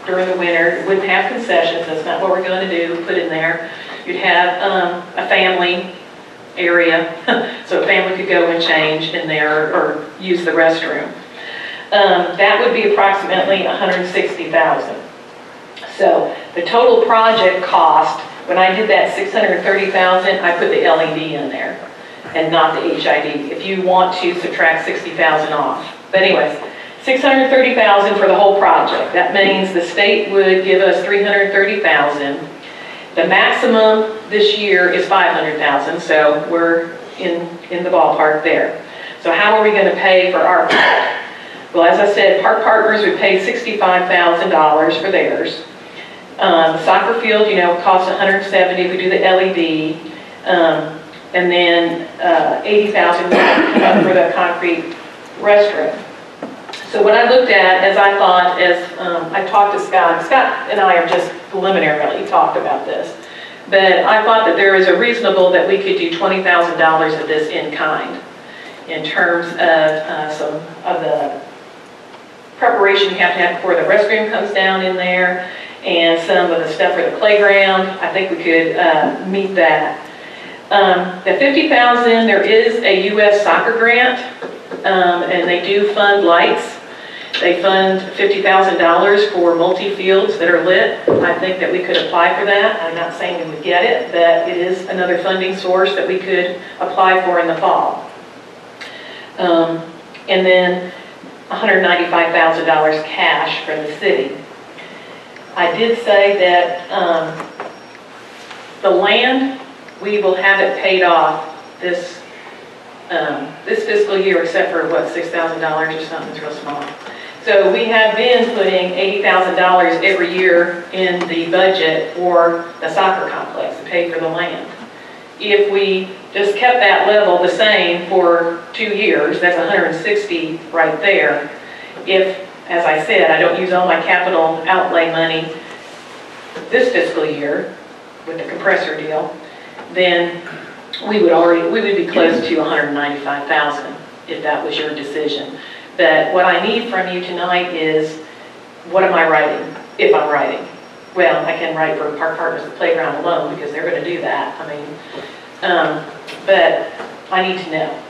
during the winter. It wouldn't have concessions. That's not what we're going to do. Put in there. You'd have a family area, so a family could go and change in there or use the restroom. That would be approximately $160,000. So the total project cost, when I did that $630,000, I put the LED in there and not the HID. If you want to subtract $60,000 off, but anyways, $630,000 for the whole project. That means the state would give us $330,000. The maximum this year is $500,000, so we're in the ballpark there. So how are we going to pay for our part? Well, as I said, Park Partners would pay $65,000 for theirs. The soccer field, costs $170 if we do the LED, and then $80,000 come up for the concrete restroom. So what I looked at, as I thought, as I talked to Scott and I have just preliminarily talked about this, but I thought that there is a reasonable that we could do $20,000 of this in kind, in terms of some of the preparation you have to have before the restroom comes down in there, and some of the stuff for the playground. I think we could meet that. The $50,000, there is a U.S. soccer grant, and they do fund lights. They fund $50,000 for multi-fields that are lit. I think that we could apply for that. I'm not saying we would get it, but it is another funding source that we could apply for in the fall. And then $195,000 cash from the city. I did say that the land, we will have it paid off this fiscal year, except for what, $6,000 or something, it's real small. So we have been putting $80,000 every year in the budget for the soccer complex to pay for the land. If we just kept that level the same for 2 years, that's $160 right there. If, as I said, I don't use all my capital outlay money this fiscal year with the compressor deal, then we would be close to $195,000 if that was your decision. But what I need from you tonight is, what am I writing, if I'm writing? Well, I can write for Park Partners, the playground alone, because they're going to do that. I mean, but I need to know.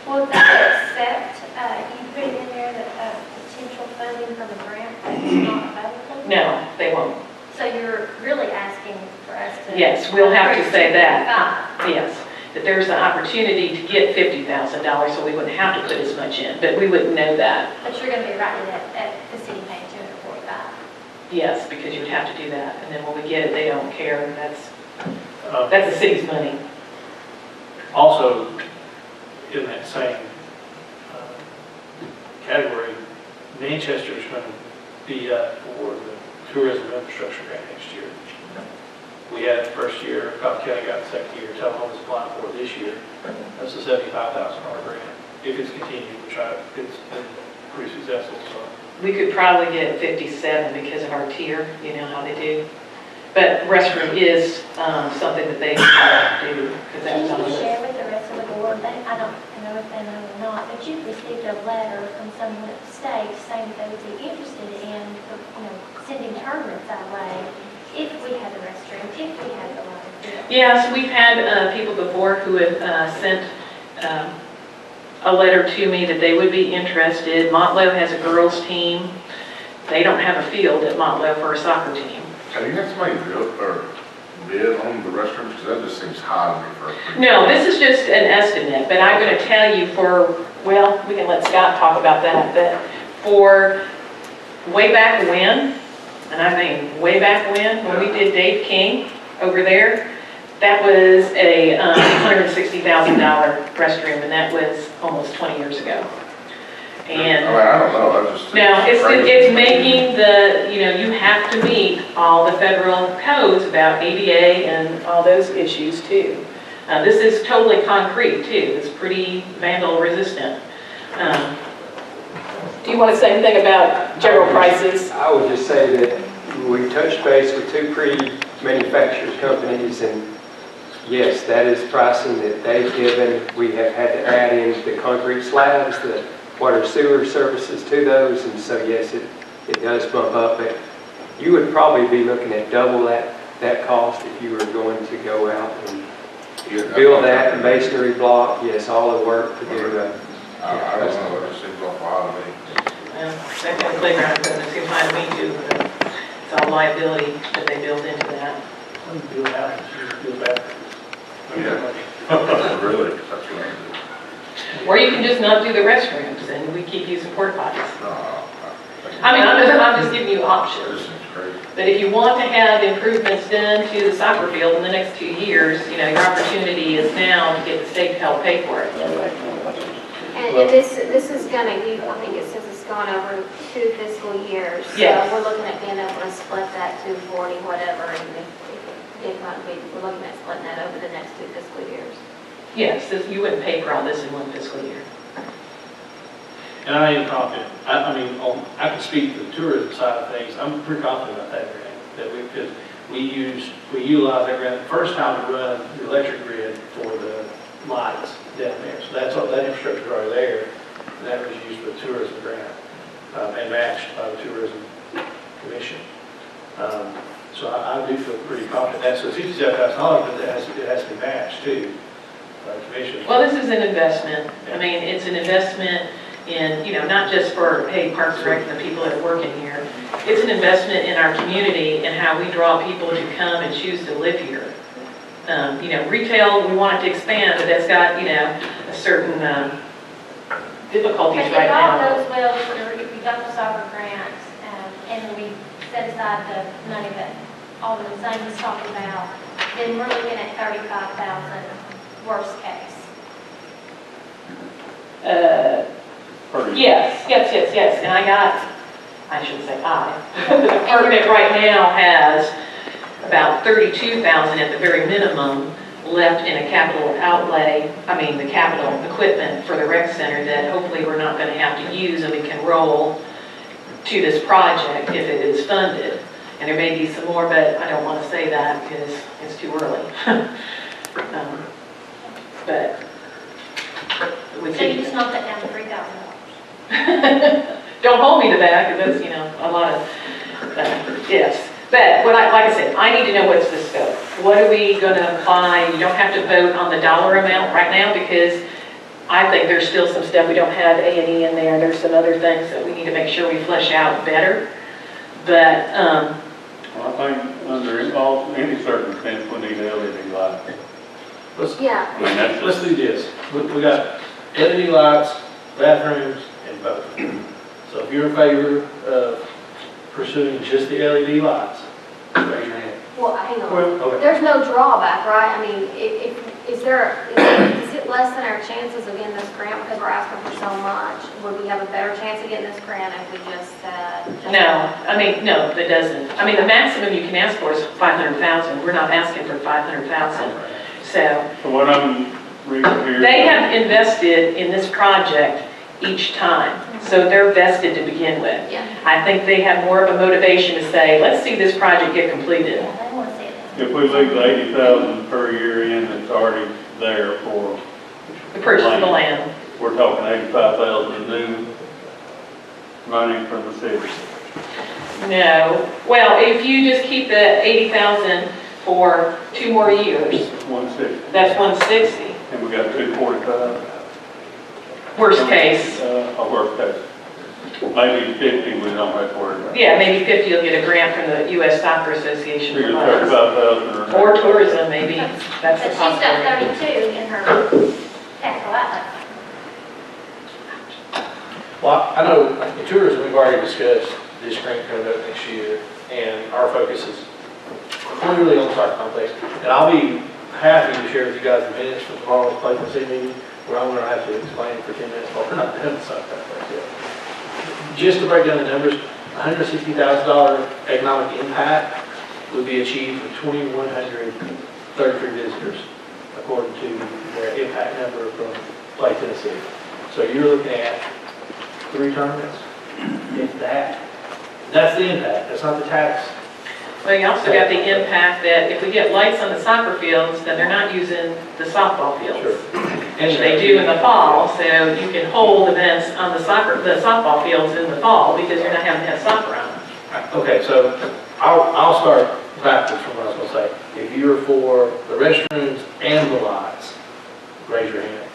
Well, if they accept, you put it in there that potential funding from a grant that is not available? No, they won't. So you're really asking for us to? Yes, we'll have to say that. Yes, that there's an opportunity to get $50,000, so we wouldn't have to put as much in, but we wouldn't know that. But you're going to be writing it at the city paying $245? Yes, because you would have to do that, and then when we get it, they don't care. That's the city's money. Also, in that same category, Manchester is going to be up for the tourism infrastructure grant next year. We had the first year, Coffee County got the second year, Telephone is applying for it this year. That's a $75,000 grant. If it's continued, it's been pretty successful. So We could probably get 57 because of our tier, you know how they do. But restroom is something that they do. Can you share with the rest of the board, I don't know if they know or not, but you've received a letter from someone at the state saying that they would be interested in, sending tournaments our way if we had the restroom, if we had the level field. Yes, we've had people before who have sent a letter to me that they would be interested. Montlow has a girls team. They don't have a field at Montlow for a soccer team. Have you had somebody bid on the restrooms? Because that just seems high to me for a free. No, this is just an estimate, but I'm going to tell you well, we can let Scott talk about that, but for way back when, and I mean way back when we did Dave King over there, that was a $160,000 restroom, and that was almost 20 years ago. And I don't know, I just. now, it's making you have to meet all the federal codes about ADA and all those issues too. This is totally concrete too. It's pretty vandal resistant. Do you want to say anything about general prices? I would just say that we touched base with two pre-manufactured companies, and yes, that is pricing that they've given. We have had to add in the concrete slabs, the water sewer services to those, and so yes, it does bump up. But you would probably be looking at double that cost if you were going to go out and build that masonry block. Yes, all the work to do. I don't know, it just seems awful high to me. Well, that kind of playground equipment seems fine to me too, but it's all liability that they build into that. when you build houses, you just build bathrooms. Yeah. Really, that's what I do. Or you can just not do the restrooms and we keep using porta potties. No, I mean, I'm just giving you options. this seems crazy. But if you want to have improvements done to the soccer field in the next 2 years, you know, your opportunity is now to get the state to help pay for it. And this is gonna, I think it says it's gone over 2 fiscal years. Yes. So we're looking at being able to split that 240, whatever, and if not, we're looking at splitting that over the next 2 fiscal years. Yes, you wouldn't pay for all this in 1 fiscal year. And I am confident, I mean, I can speak to the tourism side of things, I'm pretty confident about that grant, that because we utilize that grant, the first time to run the electric grid for the lights down there. So that infrastructure is already there, and that was used for the tourism grant, and matched by the Tourism Commission. So I do feel pretty confident, that's a $57,000, but it has to be matched too, by the commission. Well, this is an investment. I mean, it's an investment in, not just for, hey, Parks and Rec and the people that are working here. It's an investment in our community and how we draw people to come and choose to live here. Retail, we want it to expand, but that's got, a certain difficulties But right if all now. goes well, if we got the soccer grant, and we set aside the money that Alderman Zane was talking about, then we're looking at 35,000 worst case. Yes, and I should say the department right now has about 32,000 at the very minimum left in a capital outlay, the capital equipment for the rec center that hopefully we're not going to have to use and we can roll to this project if it is funded. And there may be some more, but I don't want to say that because it's too early. But we So you just knocked that down to $3,000. don't hold me to that because that's, a lot of, yes. But like I said, I need to know what's the scope. What are we going to apply? You don't have to vote on the dollar amount right now because I think there's still some stuff we don't have A&E in there. There's some other things that we need to make sure we flesh out better. But Well, I think under any circumstance, we need LED lights. Yeah. I mean, that's Let's do this. We got LED lights, bathrooms, and both. So if you're in favor of pursuing just the LED lights, raise your hand. Well, hang on. Okay. There's no drawback, right? I mean, is it less than our chances of getting this grant because we're asking for so much? Would we have a better chance of getting this grant if we just said? no, it doesn't. The maximum you can ask for is 500,000. We're not asking for 500,000. So what I'm reading here. they have invested in this project each time. So they're vested to begin with. Yeah. I think they have more of a motivation to say, let's see this project get completed. Yeah, they want to see it. If we leave the 80,000 per year in that's already there for The purchase of the land. we're talking 85,000 in new money from the city. No. Well, if you just keep the 80,000 for 2 more years, 160. that's 160. And we got 245. Worst case. Worst case. Maybe 50 we don't have to worry about. Yeah, maybe 50 you'll get a grant from the U.S. Soccer Association. Figure for us. 35,000 Or tourism, maybe. That's But a she's got possibility. 32 in her capital outlay. Well, I know in tourism, we've already discussed this grant coming up next year, and our focus is clearly on the soccer complex. And I'll be happy to share with you guys the minutes from tomorrow's Play meeting, where I'm going to have to explain for 10 minutes while we're not done the soccer complex yet. Just to break down the numbers, $160,000 economic impact would be achieved with 2,133 visitors, according to their impact number from Play Tennessee. So you're looking at 3 tournaments, if that. That's the impact, that's not the tax. Well, you also got the impact that if we get lights on the soccer fields, then they're not using the softball fields. Sure. Which they do in the fall, so you can hold events on the softball fields in the fall because you're not having to have soccer on. Okay, so I'll start backwards from what I was going to say. If you're for the restrooms and the lights, raise your hand.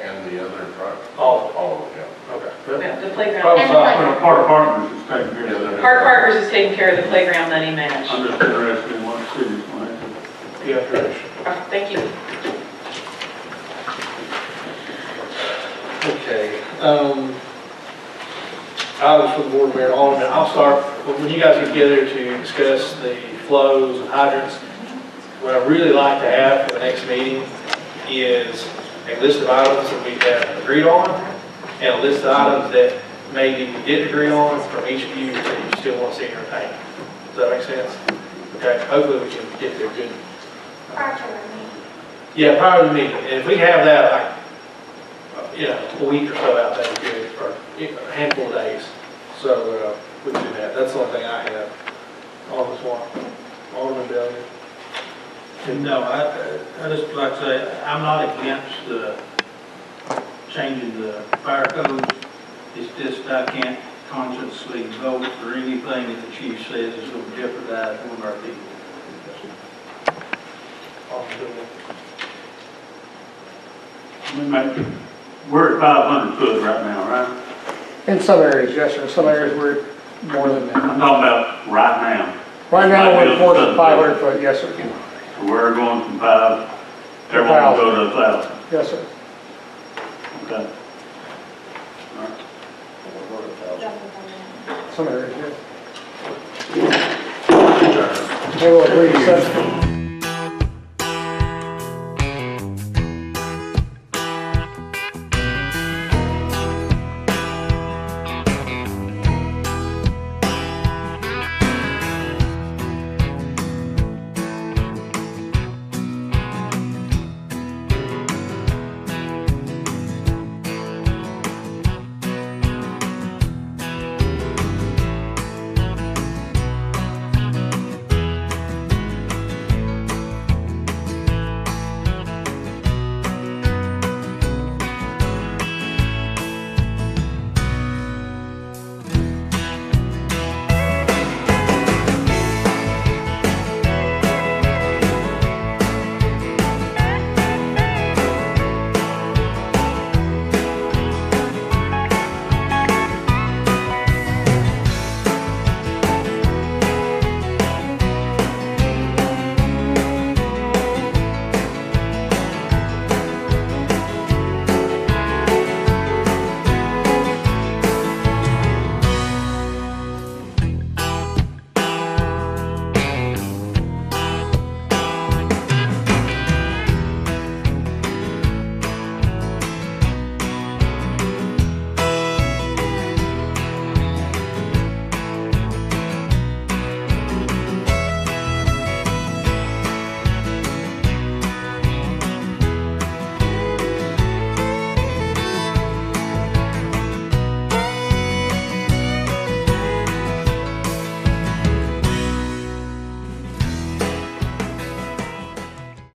And the other part? All of them, Okay. Yeah, the playground. Problem solved. Park Partners is taking care of that. Park Partners is taking care of the playground money match. I'm just interested in what the city's going to do. You have direction. Thank you. Okay. I was for the board mayor and alderman. I'll start, when you guys get together to discuss the flows and hydrants, what I'd really like to have for the next meeting is a list of items that we have agreed on and a list of items that maybe you didn't agree on from each of you that you still want to see in your opinion. Does that make sense? Okay, hopefully we can get to a good. Prior to our meeting. Yeah, prior to the meeting, and if we have that, like, a week or so out, that'd be good, or a handful of days. So, we can do that. That's the only thing I have on this one. Alderman Bellion. No, I just like to say, I'm not against changing the fire codes. It's just I can't consciously vote for anything that the chief says is going to jeopardize one of our people. We're at 500 foot right now, right? In some areas, yes, sir. In some areas, we're more than that. I'm talking about right now. Right now, we're more than 500 foot, yes, sir. We're going from 5, everyone will go to 1,000. Yes, sir. Okay. Some areas, yes. They will agree to such.